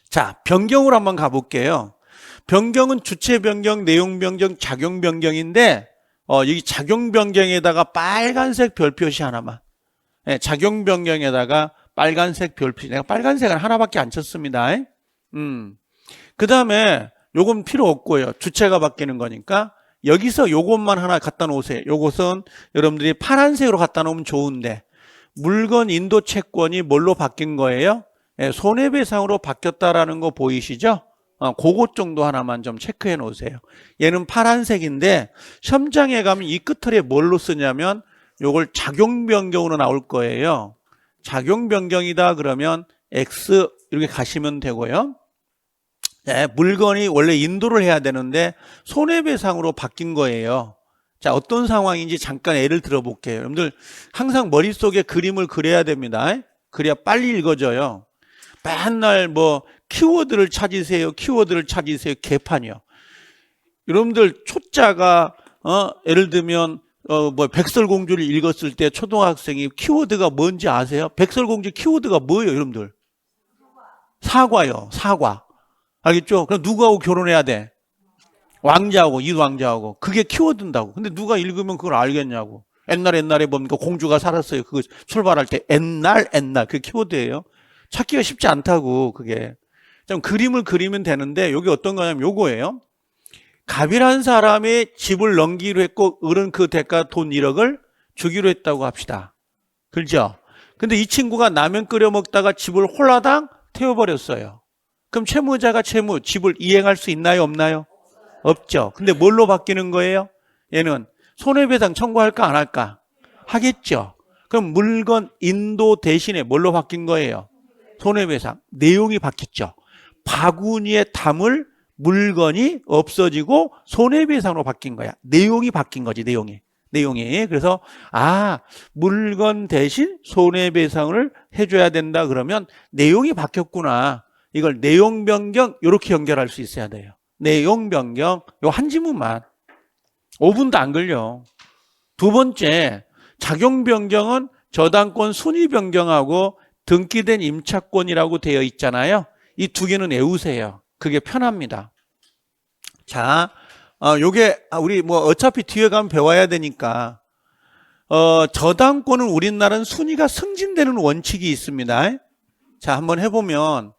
자, 변경으로 한번 가볼게요. 변경은 주체 변경, 내용 변경, 작용 변경인데 여기 작용 변경에다가 빨간색 별표시 하나만. 네, 작용 변경에다가 빨간색 별표시. 내가 빨간색은 하나밖에 안 쳤습니다. 그 다음에 요건 필요 없고요. 주체가 바뀌는 거니까 여기서 요것만 하나 갖다 놓으세요. 요것은 여러분들이 파란색으로 갖다 놓으면 좋은데 물건 인도 채권이 뭘로 바뀐 거예요? 네, 손해배상으로 바뀌었다라는 거 보이시죠? 그것 정도 하나만 좀 체크해 놓으세요. 얘는 파란색인데 시험장에 가면 이 끝털에 뭘로 쓰냐면 요걸 작용 변경으로 나올 거예요. 작용 변경이다 그러면 X 이렇게 가시면 되고요. 네, 물건이 원래 인도를 해야 되는데 손해배상으로 바뀐 거예요. 자, 어떤 상황인지 잠깐 예를 들어볼게요. 여러분들 항상 머릿속에 그림을 그려야 됩니다. 그래야 빨리 읽어져요. 맨날 뭐 키워드를 찾으세요. 키워드를 찾으세요. 개판이요. 여러분들 초짜가 예를 들면 뭐 백설공주를 읽었을 때 초등학생이 키워드가 뭔지 아세요? 백설공주 키워드가 뭐예요, 여러분들? 사과요. 사과. 알겠죠? 그럼 누구하고 결혼해야 돼? 왕자하고, 이왕자하고. 그게 키워드인다고. 근데 누가 읽으면 그걸 알겠냐고. 옛날에 뭡니까? 공주가 살았어요. 그거 출발할 때 옛날 그게 키워드예요. 찾기가 쉽지 않다고, 그게. 좀 그림을 그리면 되는데 여기 어떤 거냐면 요거예요. 갑이라는 사람이 집을 넘기기로 했고 을은 그 대가 돈 1억을 주기로 했다고 합시다. 그렇죠? 근데 이 친구가 라면 끓여 먹다가 집을 홀라당 태워버렸어요. 그럼 채무자가 집을 이행할 수 있나요? 없나요? 없죠. 근데 뭘로 바뀌는 거예요? 얘는 손해배상 청구할까 안 할까? 하겠죠. 그럼 물건 인도 대신에 뭘로 바뀐 거예요? 손해배상. 내용이 바뀌었죠. 바구니에 담을 물건이 없어지고 손해배상으로 바뀐 거야. 내용이 바뀐 거지, 내용이. 그래서 물건 대신 손해배상을 해줘야 된다 그러면 내용이 바뀌었구나. 이걸 내용 변경 이렇게 연결할 수 있어야 돼요. 내용 변경 요 한 지문만 5분도 안 걸려. 두 번째, 작용 변경은 저당권 순위 변경하고 등기된 임차권이라고 되어 있잖아요. 이 두 개는 외우세요. 그게 편합니다. 자, 요게 우리 뭐 어차피 뒤에 가면 배워야 되니까 저당권은 우리나라는 순위가 승진되는 원칙이 있습니다. 자, 한번 해보면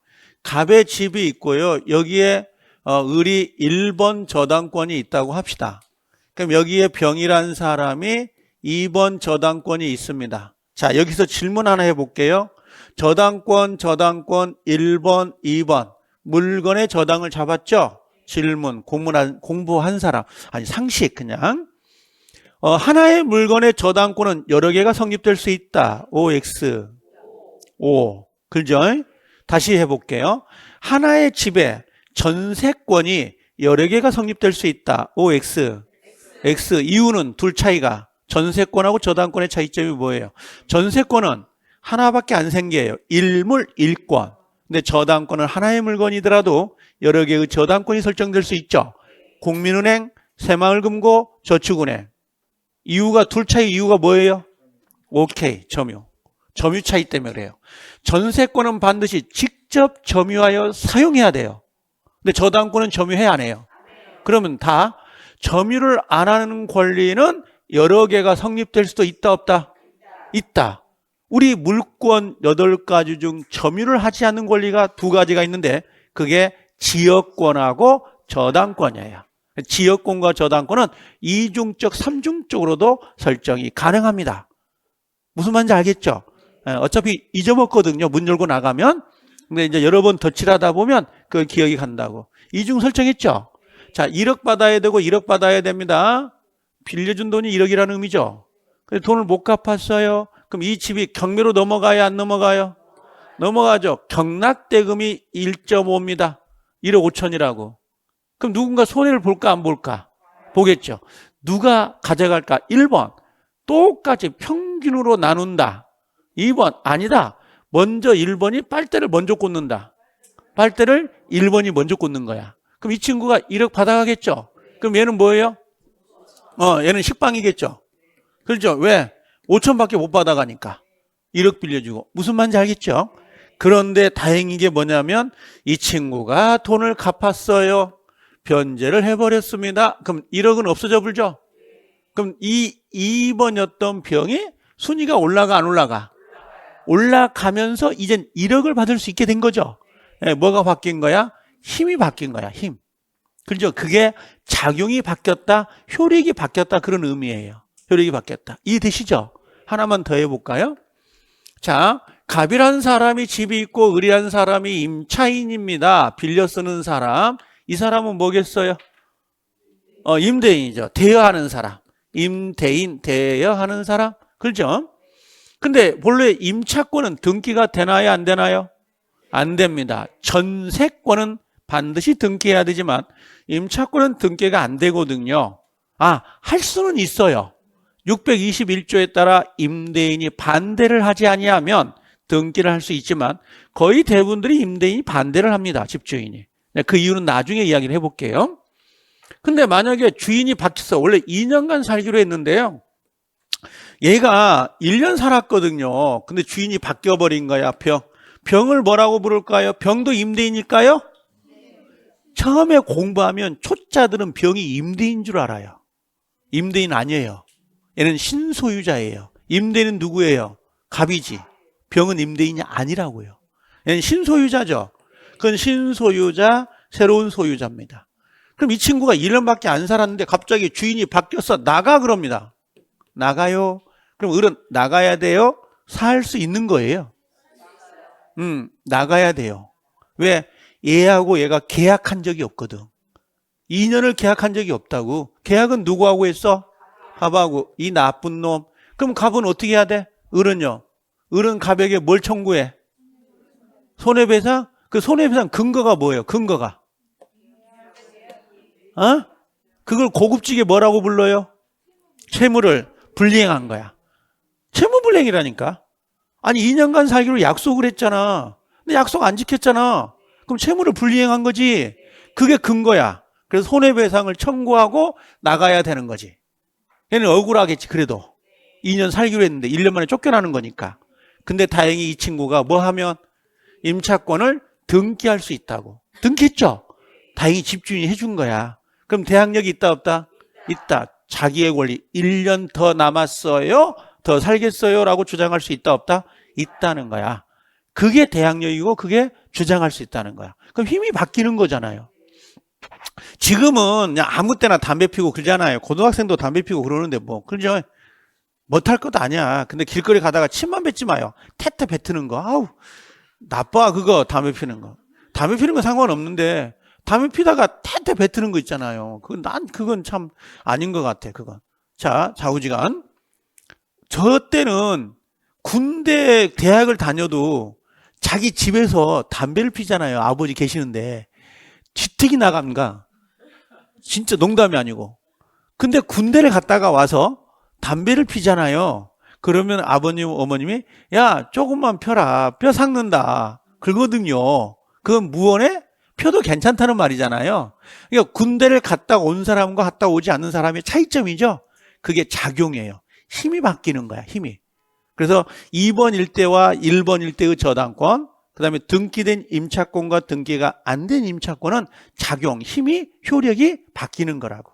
갑의 집이 있고요. 여기에 을이 1번 저당권이 있다고 합시다. 그럼 여기에 병이라는 사람이 2번 저당권이 있습니다. 자, 여기서 질문 하나 해볼게요. 저당권 1번, 2번 물건의 저당을 잡았죠? 질문, 공부한 사람. 아니, 상식 그냥. 하나의 물건의 저당권은 여러 개가 성립될 수 있다. OX. O. 그죠? 다시 해볼게요. 하나의 집에 전세권이 여러 개가 성립될 수 있다. OX. X. 이유는 둘 차이가. 전세권하고 저당권의 차이점이 뭐예요? 전세권은 하나밖에 안 생겨요. 일물, 일권. 근데 저당권은 하나의 물건이더라도 여러 개의 저당권이 설정될 수 있죠. 국민은행, 새마을금고, 저축은행. 둘 차이 이유가 뭐예요? 오케이, 점유. 점유 차이 때문에 그래요. 전세권은 반드시 직접 점유하여 사용해야 돼요. 근데 저당권은 점유해야 안 해요. 그러면 다 점유를 안 하는 권리는 여러 개가 성립될 수도 있다, 없다? 있다. 우리 물권 8가지 중 점유를 하지 않는 권리가 2가지가 있는데 그게 지역권하고 저당권이에요. 지역권과 저당권은 이중적, 삼중적으로도 설정이 가능합니다. 무슨 말인지 알겠죠? 어차피 잊어먹거든요. 문 열고 나가면. 근데 이제 여러 번 덧칠하다 보면 그 기억이 간다고. 이중 설정했죠? 자, 1억 받아야 되고 1억 받아야 됩니다. 빌려준 돈이 1억이라는 의미죠. 근데 돈을 못 갚았어요. 그럼 이 집이 경매로 넘어가야 안 넘어가요? 넘어가죠. 경락대금이 1.5입니다. 1억 5천이라고. 그럼 누군가 손해를 볼까 안 볼까? 보겠죠. 누가 가져갈까? 1번. 똑같이 평균으로 나눈다. 2번. 아니다. 먼저 1번이 빨대를 먼저 꽂는다. 빨대를 1번이 먼저 꽂는 거야. 그럼 이 친구가 1억 받아가겠죠. 그럼 얘는 뭐예요? 얘는 식빵이겠죠. 그렇죠. 왜? 5천밖에 못 받아가니까. 1억 빌려주고. 무슨 말인지 알겠죠? 그런데 다행인 게 뭐냐면 이 친구가 돈을 갚았어요. 변제를 해버렸습니다. 그럼 1억은 없어져 불죠? 그럼 이 2번이었던 병이 순위가 올라가 안 올라가? 올라가면서 이젠 1억을 받을 수 있게 된 거죠. 뭐가 바뀐 거야? 힘이 바뀐 거야. 힘. 그렇죠? 그게 작용이 바뀌었다, 효력이 바뀌었다 그런 의미예요. 효력이 바뀌었다. 이해되시죠? 하나만 더 해볼까요? 자, 갑이라는 사람이 집이 있고 을이라는 사람이 임차인입니다. 빌려 쓰는 사람. 이 사람은 뭐겠어요? 임대인이죠. 대여하는 사람. 임대인, 대여하는 사람. 그렇죠? 근데 본래 임차권은 등기가 되나요? 안 되나요? 안 됩니다. 전세권은 반드시 등기해야 되지만 임차권은 등기가 안 되거든요. 할 수는 있어요. 621조에 따라 임대인이 반대를 하지 아니하면 등기를 할 수 있지만 거의 대부분들이 임대인이 반대를 합니다. 집주인이. 그 이유는 나중에 이야기를 해볼게요. 근데 만약에 주인이 바뀌었어. 원래 2년간 살기로 했는데요. 얘가 1년 살았거든요. 근데 주인이 바뀌어버린 거야. 병을 뭐라고 부를까요? 병도 임대인일까요? 처음에 공부하면 초짜들은 병이 임대인 줄 알아요. 임대인 아니에요. 얘는 신소유자예요. 임대인은 누구예요? 갑이지. 병은 임대인이 아니라고요. 얘는 신소유자죠. 그건 신소유자, 새로운 소유자입니다. 그럼 이 친구가 1년밖에 안 살았는데 갑자기 주인이 바뀌어서 나가 그럽니다. 나가요. 그럼 을은 나가야 돼요? 살 수 있는 거예요. 나가야 돼요. 왜? 얘하고 얘가 계약한 적이 없거든. 2년을 계약한 적이 없다고. 계약은 누구하고 했어? 갑하고. 이 나쁜 놈. 그럼 갑은 어떻게 해야 돼? 을은요. 을은 갑에게 뭘 청구해? 손해배상? 그 손해배상 근거가 뭐예요? 근거가. 그걸 고급지게 뭐라고 불러요? 채무를 불이행한 거야. 채무불이행이라니까. 아니 2년간 살기로 약속을 했잖아. 근데 약속 안 지켰잖아. 그럼 채무를 불이행한 거지. 그게 근거야. 그래서 손해배상을 청구하고 나가야 되는 거지. 얘는 억울하겠지. 그래도 2년 살기로 했는데 1년 만에 쫓겨나는 거니까. 근데 다행히 이 친구가 뭐 하면 임차권을 등기할 수 있다고. 등기했죠? 다행히 집주인이 해준 거야. 그럼 대항력이 있다 없다? 있다. 자기의 권리 1년 더 남았어요? 더 살겠어요? 라고 주장할 수 있다 없다? 있다는 거야. 그게 대항력이고 그게 주장할 수 있다는 거야. 그럼 힘이 바뀌는 거잖아요. 지금은 그냥 아무 때나 담배 피우고 그러잖아요. 고등학생도 담배 피우고 그러는데 뭐 그죠? 못할 것도 아니야. 근데 길거리 가다가 침만 뱉지 마요. 태태 뱉는 거. 아우 나빠 그거 담배 피는 거. 담배 피는 건 상관없는데 담배 피다가 태태 뱉는 거 있잖아요. 그건 참 아닌 것 같아. 그건. 자 좌우지간. 저 때는 군대 대학을 다녀도 자기 집에서 담배를 피잖아요. 아버지 계시는데 지특이 나간가. 진짜 농담이 아니고. 근데 군대를 갔다가 와서 담배를 피잖아요. 그러면 아버님, 어머님이 야 조금만 펴라. 뼈 삭는다. 그러거든요. 그건 무언에 펴도 괜찮다는 말이잖아요. 그러니까 군대를 갔다 온 사람과 갔다 오지 않는 사람의 차이점이죠. 그게 작용이에요. 힘이 바뀌는 거야. 힘이. 그래서 2번 일대와 1번 일대의 저당권, 그 다음에 등기된 임차권과 등기가 안 된 임차권은 작용, 힘이, 효력이 바뀌는 거라고.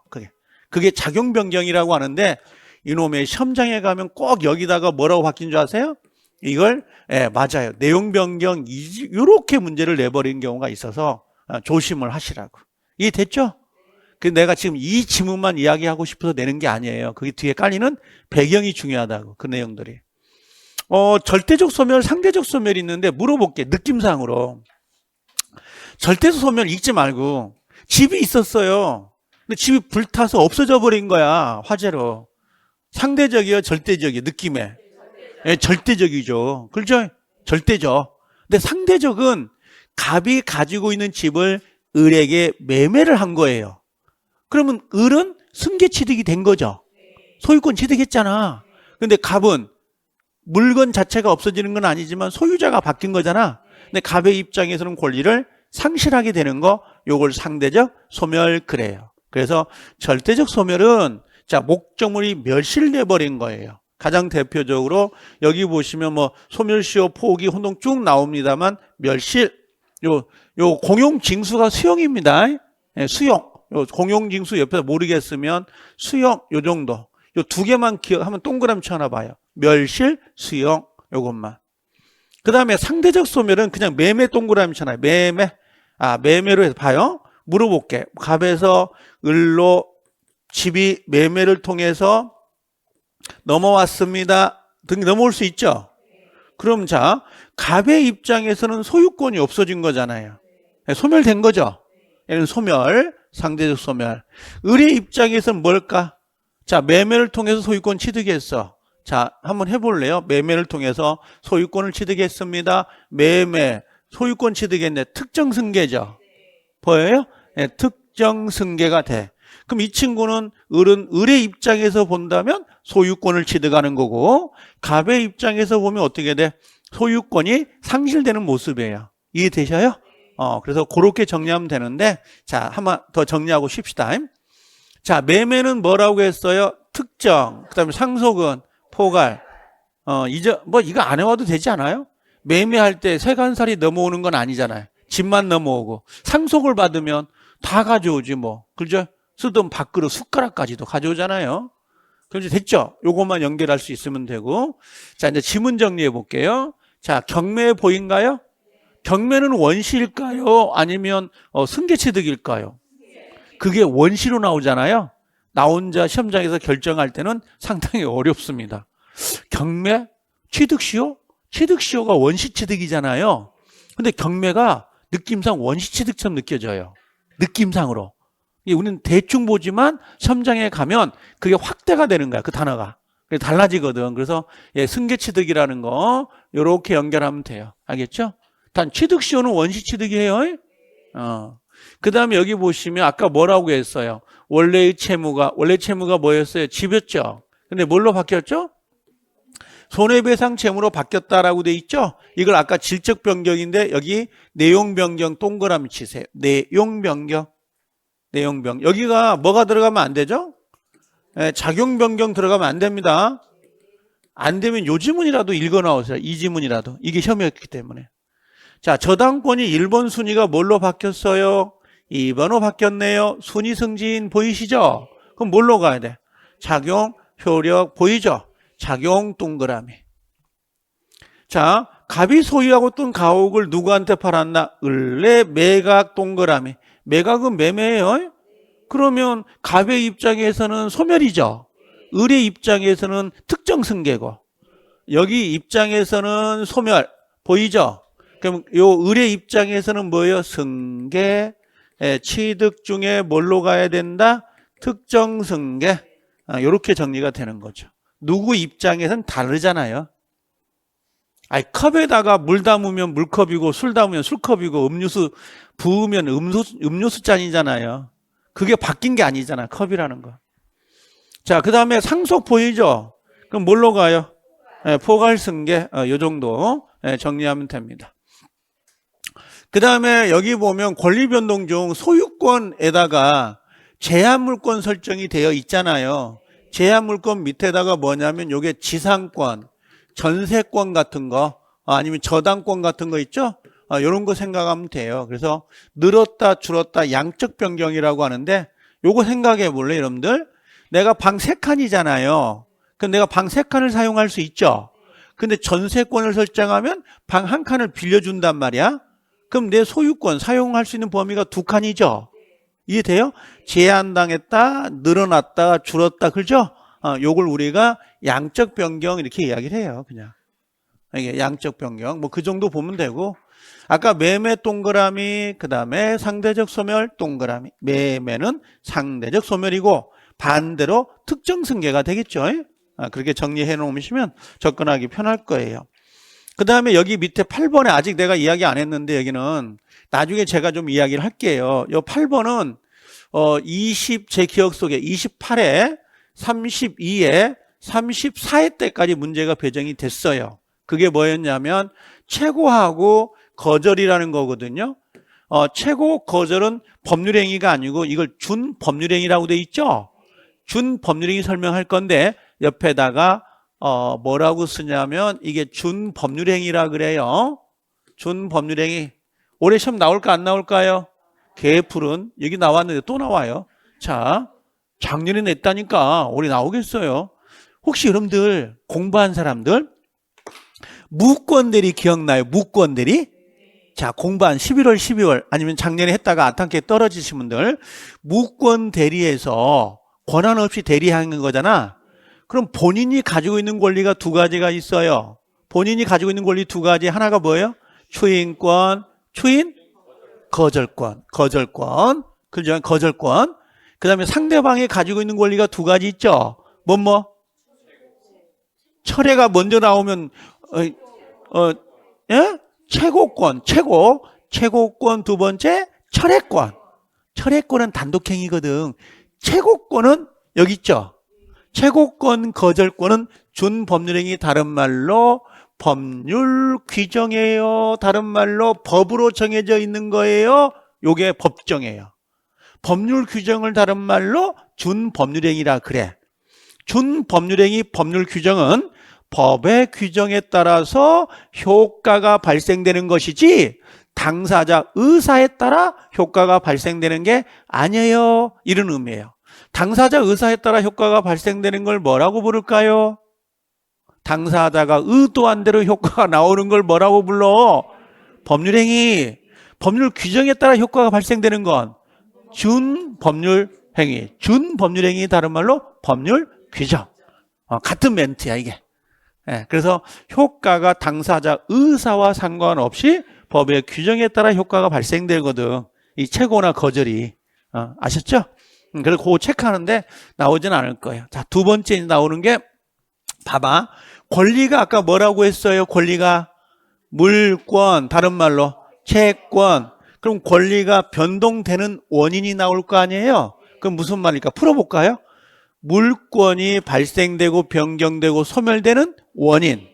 그게 작용 변경이라고 하는데 이놈의 시험장에 가면 꼭 여기다가 뭐라고 바뀐 줄 아세요? 이걸 맞아요. 내용 변경 이렇게 문제를 내버린 경우가 있어서 조심을 하시라고. 이해됐죠? 내가 지금 이 지문만 이야기하고 싶어서 내는 게 아니에요. 그게 뒤에 깔리는 배경이 중요하다고. 그 내용들이. 절대적 소멸, 상대적 소멸이 있는데 물어볼게. 느낌상으로. 절대적 소멸 읽지 말고 집이 있었어요. 근데 집이 불타서 없어져 버린 거야. 화재로. 상대적이요, 절대적이요, 느낌에. 절대적이죠. 그렇죠? 절대적. 근데 상대적은 갑이 가지고 있는 집을 을에게 매매를 한 거예요. 그러면 을은 승계 취득이 된 거죠. 소유권 취득했잖아. 근데 갑은 물건 자체가 없어지는 건 아니지만 소유자가 바뀐 거잖아. 근데 갑의 입장에서는 권리를 상실하게 되는 거, 요걸 상대적 소멸 그래요. 그래서 절대적 소멸은 자, 목적물이 멸실돼 버린 거예요. 가장 대표적으로 여기 보시면 뭐 소멸시효, 포기, 혼동 쭉 나옵니다만 멸실, 요 공용징수가 수용입니다. 수용. 요 공용징수 옆에서 모르겠으면 수용 요 정도. 요 두 개만 기억하면 동그라미 쳐놔 봐요. 멸실, 수용 요것만. 그다음에 상대적 소멸은 그냥 매매 동그라미 쳐놔요. 매매로 해서 봐요. 물어볼게. 갑에서 을로 집이 매매를 통해서 넘어왔습니다. 등이 넘어올 수 있죠? 그럼 자, 갑의 입장에서는 소유권이 없어진 거잖아요. 소멸된 거죠? 얘는 소멸, 상대적 소멸. 을의 입장에서는 뭘까? 자, 매매를 통해서 소유권 취득했어. 자, 한번 해볼래요? 매매를 통해서 소유권을 취득했습니다. 매매, 소유권 취득했네. 특정 승계죠? 보여요? 네, 특정 승계가 돼. 그럼 이 친구는 을은 을의 입장에서 본다면 소유권을 취득하는 거고 갑의 입장에서 보면 어떻게 돼? 소유권이 상실되는 모습이에요. 이해되셔요? 그래서 그렇게 정리하면 되는데, 자, 한번 더 정리하고 쉽시다. 자, 매매는 뭐라고 했어요? 특정, 그 다음에 상속은 포괄. 이제, 이거 안 해와도 되지 않아요? 매매할 때 세간살이 넘어오는 건 아니잖아요. 집만 넘어오고. 상속을 받으면 다 가져오지 뭐. 그죠? 쓰던 밥그릇, 숟가락까지도 가져오잖아요. 그럼 이제 됐죠? 요것만 연결할 수 있으면 되고. 자, 이제 지문 정리해 볼게요. 자, 경매 보인가요? 경매는 원시일까요? 아니면 승계취득일까요? 그게 원시로 나오잖아요. 나 혼자 시험장에서 결정할 때는 상당히 어렵습니다. 경매? 취득시효? 취득시효가 원시취득이잖아요. 근데 경매가 느낌상 원시취득처럼 느껴져요. 느낌상으로. 우리는 대충 보지만 시험장에 가면 그게 확대가 되는 거야. 그 단어가. 달라지거든. 그래서 승계취득이라는 거 이렇게 연결하면 돼요. 알겠죠? 단 취득시효는 원시취득이에요. 그 다음에 여기 보시면 아까 뭐라고 했어요? 원래 채무가 뭐였어요? 집이었죠. 근데 뭘로 바뀌었죠? 손해배상 채무로 바뀌었다라고 돼 있죠? 이걸 아까 질적 변경인데 여기 내용 변경 동그라미 치세요. 내용 변경. 여기가 뭐가 들어가면 안 되죠? 작용 변경 들어가면 안 됩니다. 안 되면 요 지문이라도 읽어 나오세요. 이 지문이라도. 이게 시험이었기 때문에. 자, 저당권이 1번 순위가 뭘로 바뀌었어요? 2번으로 바뀌었네요. 순위 승진 보이시죠? 그럼 뭘로 가야 돼? 작용, 효력 보이죠? 작용 동그라미. 자, 갑이 소유하고 있던 가옥을 누구한테 팔았나? 을레 매각 동그라미. 매각은 매매예요. 그러면 갑의 입장에서는 소멸이죠. 을의 입장에서는 특정 승계고. 여기 입장에서는 소멸 보이죠? 그럼 요 을의 입장에서는 뭐예요? 승계. 취득 중에 뭘로 가야 된다? 특정 승계. 이렇게 정리가 되는 거죠. 누구 입장에서는 다르잖아요. 컵에다가 물 담으면 물컵이고 술 담으면 술컵이고 음료수 부으면 음료수 잔이잖아요. 그게 바뀐 게 아니잖아. 컵이라는 거. 자, 그 다음에 상속 보이죠? 그럼 뭘로 가요? 포괄승계. 요 정도 정리하면 됩니다. 그 다음에 여기 보면 권리변동 중 소유권에다가 제한물권 설정이 되어 있잖아요. 제한물권 밑에다가 뭐냐면 요게 지상권, 전세권 같은 거 아니면 저당권 같은 거 있죠? 이런 거 생각하면 돼요. 그래서 늘었다 줄었다 양적 변경이라고 하는데 요거 생각해 볼래요, 여러분들? 내가 방 3칸이잖아요. 그럼 내가 방 3칸을 사용할 수 있죠? 근데 전세권을 설정하면 방 1칸을 빌려준단 말이야. 그럼 내 소유권 사용할 수 있는 범위가 2칸이죠? 이해돼요? 제한당했다, 늘어났다, 줄었다, 그죠? 요걸 우리가 양적 변경 이렇게 이야기를 해요, 그냥. 이게 양적 변경. 그 정도 보면 되고. 아까 매매 동그라미, 그 다음에 상대적 소멸 동그라미. 매매는 상대적 소멸이고, 반대로 특정 승계가 되겠죠? 그렇게 정리해 놓으시면 접근하기 편할 거예요. 그 다음에 여기 밑에 8번에 아직 내가 이야기 안 했는데 여기는 나중에 제가 좀 이야기를 할게요. 요 8번은 제 기억 속에 28회, 32회, 34회 때까지 문제가 배정이 됐어요. 그게 뭐였냐면 최고하고 거절이라는 거거든요. 최고 거절은 법률행위가 아니고 이걸 준법률행위라고 돼 있죠. 준법률행위 설명할 건데 옆에다가 뭐라고 쓰냐면 이게 준법률행위라 그래요. 준법률행위. 올해 시험 나올까 안 나올까요? 개풀은 여기 나왔는데 또 나와요. 자, 작년에 냈다니까 올해 나오겠어요. 혹시 여러분들 공부한 사람들 무권대리 기억나요? 무권대리? 자, 공부한 11월, 12월 아니면 작년에 했다가 아탄께 떨어지신 분들 무권대리에서 권한 없이 대리하는 거잖아. 그럼 본인이 가지고 있는 권리가 2가지가 있어요. 본인이 가지고 있는 권리 2가지. 하나가 뭐예요? 추인권, 거절권. 그죠? 거절권. 그 다음에 상대방이 가지고 있는 권리가 2가지 있죠. 철회가 먼저 나오면, 예? 최고권. 최고권 2번째, 철회권. 철회권은 단독행위거든. 최고권은 여기 있죠. 최고권, 거절권은 준법률행위 다른 말로 법률 규정이에요. 다른 말로 법으로 정해져 있는 거예요. 요게 법정이에요. 법률 규정을 다른 말로 준법률행위라 그래. 준법률행위 법률 규정은 법의 규정에 따라서 효과가 발생되는 것이지 당사자 의사에 따라 효과가 발생되는 게 아니에요. 이런 의미예요. 당사자 의사에 따라 효과가 발생되는 걸 뭐라고 부를까요? 당사자가 의도한 대로 효과가 나오는 걸 뭐라고 불러? 법률행위. 법률 규정에 따라 효과가 발생되는 건 준법률행위. 준법률행위 다른 말로 법률 규정. 같은 멘트야 이게. 그래서 효과가 당사자 의사와 상관없이 법의 규정에 따라 효과가 발생되거든. 이 최고나 거절이. 아셨죠? 그래서 그거 체크하는데 나오진 않을 거예요. 자, 두 번째 나오는 게 봐봐. 권리가 아까 뭐라고 했어요? 권리가 물권, 다른 말로 채권. 그럼 권리가 변동되는 원인이 나올 거 아니에요? 그럼 무슨 말일까? 풀어볼까요? 물권이 발생되고 변경되고 소멸되는 원인,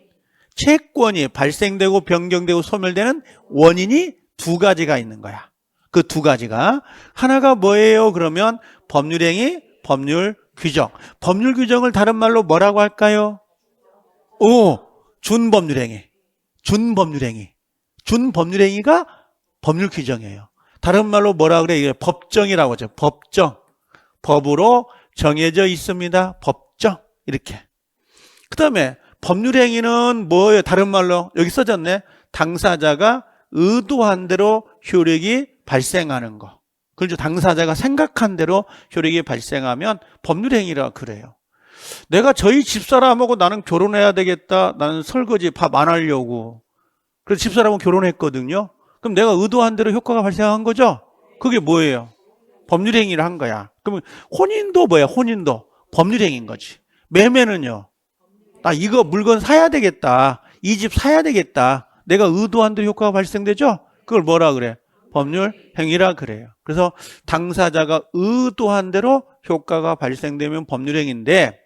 채권이 발생되고 변경되고 소멸되는 원인이 두 가지가 있는 거야. 그 두 가지가 하나가 뭐예요? 그러면 법률행위, 법률 규정. 법률 규정을 다른 말로 뭐라고 할까요? 준법률행위. 준법률행위. 준법률행위가 법률 규정이에요. 다른 말로 뭐라 그래? 이게 법정이라고 하죠. 법정. 법으로 정해져 있습니다. 법정. 이렇게. 그 다음에 법률행위는 뭐예요? 다른 말로 여기 써졌네. 당사자가 의도한 대로 효력이 발생하는 거. 그렇죠. 당사자가 생각한 대로 효력이 발생하면 법률행위라 그래요. 내가 저희 집사람하고 나는 결혼해야 되겠다. 나는 설거지 밥 안 하려고. 그래서 집사람하고 결혼했거든요. 그럼 내가 의도한 대로 효과가 발생한 거죠? 그게 뭐예요? 법률행위를 한 거야. 그러면 혼인도 뭐야? 혼인도 법률행위인 거지. 매매는요. 나 이거 물건 사야 되겠다. 이 집 사야 되겠다. 내가 의도한 대로 효과가 발생되죠? 그걸 뭐라 그래? 법률행위라 그래요. 그래서 당사자가 의도한 대로 효과가 발생되면 법률행위인데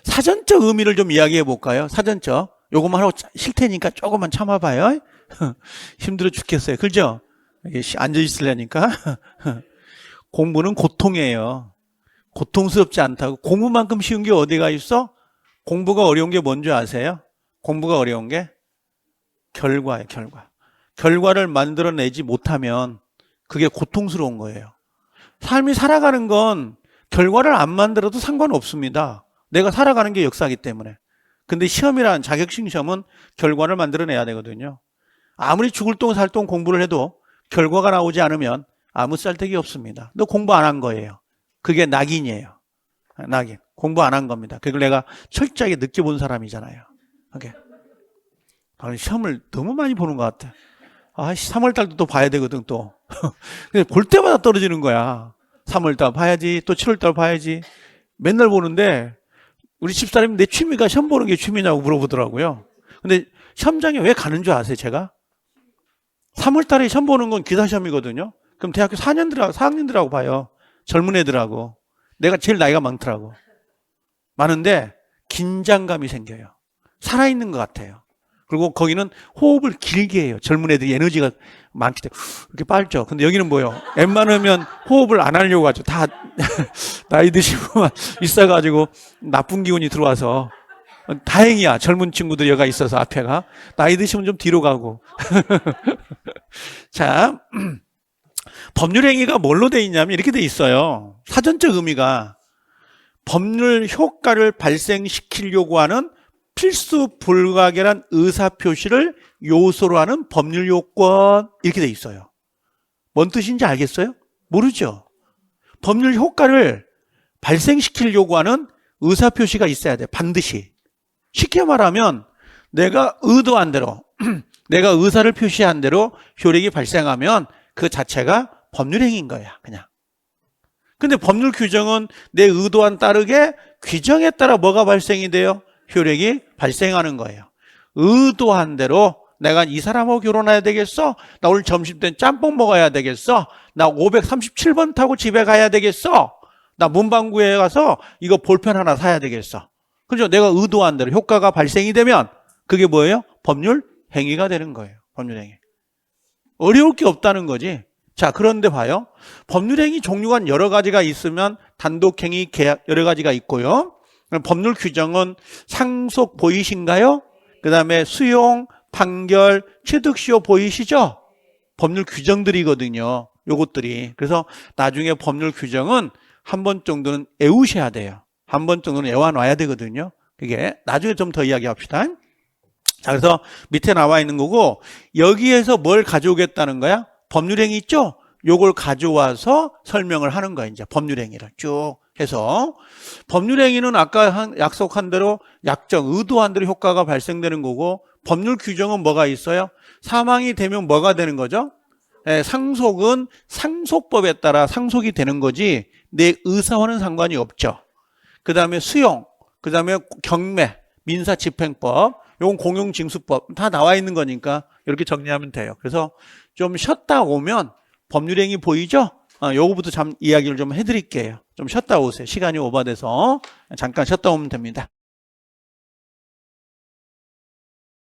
사전적 의미를 좀 이야기해 볼까요? 사전적. 요것만 하고 쉴 테니까 조금만 참아봐요. 힘들어 죽겠어요. 그죠? 앉아있으려니까. 공부는 고통이에요. 고통스럽지 않다고. 공부만큼 쉬운 게 어디가 있어? 공부가 어려운 게 뭔지 아세요? 공부가 어려운 게 결과예요. 결과. 결과를 만들어내지 못하면 그게 고통스러운 거예요. 삶이 살아가는 건 결과를 안 만들어도 상관없습니다. 내가 살아가는 게 역사이기 때문에. 근데 시험이란 자격증 시험은 결과를 만들어내야 되거든요. 아무리 죽을 똥 살 똥 공부를 해도 결과가 나오지 않으면 아무 쓸데기 없습니다. 너 공부 안 한 거예요. 그게 낙인이에요. 낙인. 공부 안 한 겁니다. 그걸 내가 철저하게 느껴본 사람이잖아요. 오케이. 시험을 너무 많이 보는 것 같아. 3월달도 또 봐야 되거든 또. 근데 볼 때마다 떨어지는 거야. 3월달 봐야지, 또 7월달 봐야지. 맨날 보는데 우리 집사람이 내 취미가 시험 보는 게 취미냐고 물어보더라고요. 근데 시험장에 왜 가는 줄 아세요, 제가? 3월달에 시험 보는 건 기사시험이거든요. 그럼 대학교 4학년들하고 봐요. 젊은 애들하고. 내가 제일 나이가 많더라고. 많은데 긴장감이 생겨요. 살아있는 것 같아요. 그리고 거기는 호흡을 길게 해요. 젊은 애들이 에너지가 많기 때문에 이렇게 빨죠. 근데 여기는 뭐예요? 웬만하면 호흡을 안 하려고 하죠. 다 나이 드시고만 있어가지고 나쁜 기운이 들어와서. 다행이야. 젊은 친구들 여가 있어서 앞에가. 나이 드시면 좀 뒤로 가고. 자, 법률행위가 뭘로 돼 있냐면 이렇게 돼 있어요. 사전적 의미가 법률 효과를 발생시키려고 하는 필수 불가결한 의사표시를 요소로 하는 법률 요건 이렇게 돼 있어요. 뭔 뜻인지 알겠어요? 모르죠. 법률 효과를 발생시키려고 하는 의사표시가 있어야 돼. 반드시. 쉽게 말하면 내가 의도한 대로 내가 의사를 표시한 대로 효력이 발생하면 그 자체가 법률행위인 거야. 그냥. 근데 법률 규정은 내 의도안 따르게 규정에 따라 뭐가 발생이 돼요? 효력이 발생하는 거예요. 의도한 대로 내가 이 사람하고 결혼해야 되겠어? 나 오늘 점심때 짬뽕 먹어야 되겠어? 나 537번 타고 집에 가야 되겠어? 나 문방구에 가서 이거 볼펜 하나 사야 되겠어? 그죠? 내가 의도한 대로 효과가 발생이 되면 그게 뭐예요? 법률 행위가 되는 거예요. 법률 행위. 어려울 게 없다는 거지. 자, 그런데 봐요. 법률 행위 종류가 여러 가지가 있으면 단독 행위, 계약 여러 가지가 있고요. 법률 규정은 상속 보이신가요? 그 다음에 수용, 판결, 취득시효 보이시죠? 법률 규정들이거든요. 요것들이. 그래서 나중에 법률 규정은 한 번 정도는 외우셔야 돼요. 한 번 정도는 외워놔야 되거든요. 그게 나중에 좀 더 이야기합시다. 자, 그래서 밑에 나와 있는 거고 여기에서 뭘 가져오겠다는 거야? 법률행위 있죠? 요걸 가져와서 설명을 하는 거야. 이제 법률행위를 쭉 해서 법률행위는 아까 약속한 대로 약정, 의도한 대로 효과가 발생되는 거고 법률 규정은 뭐가 있어요? 사망이 되면 뭐가 되는 거죠? 상속은 상속법에 따라 상속이 되는 거지 내 의사와는 상관이 없죠. 그 다음에 수용, 그 다음에 경매, 민사집행법, 요건 공용징수법 다 나와 있는 거니까 이렇게 정리하면 돼요. 그래서 좀 쉬었다 오면 법률행위 보이죠? 요거부터 이야기를 좀 해드릴게요. 좀 쉬었다 오세요. 시간이 오버돼서 잠깐 쉬었다 오면 됩니다.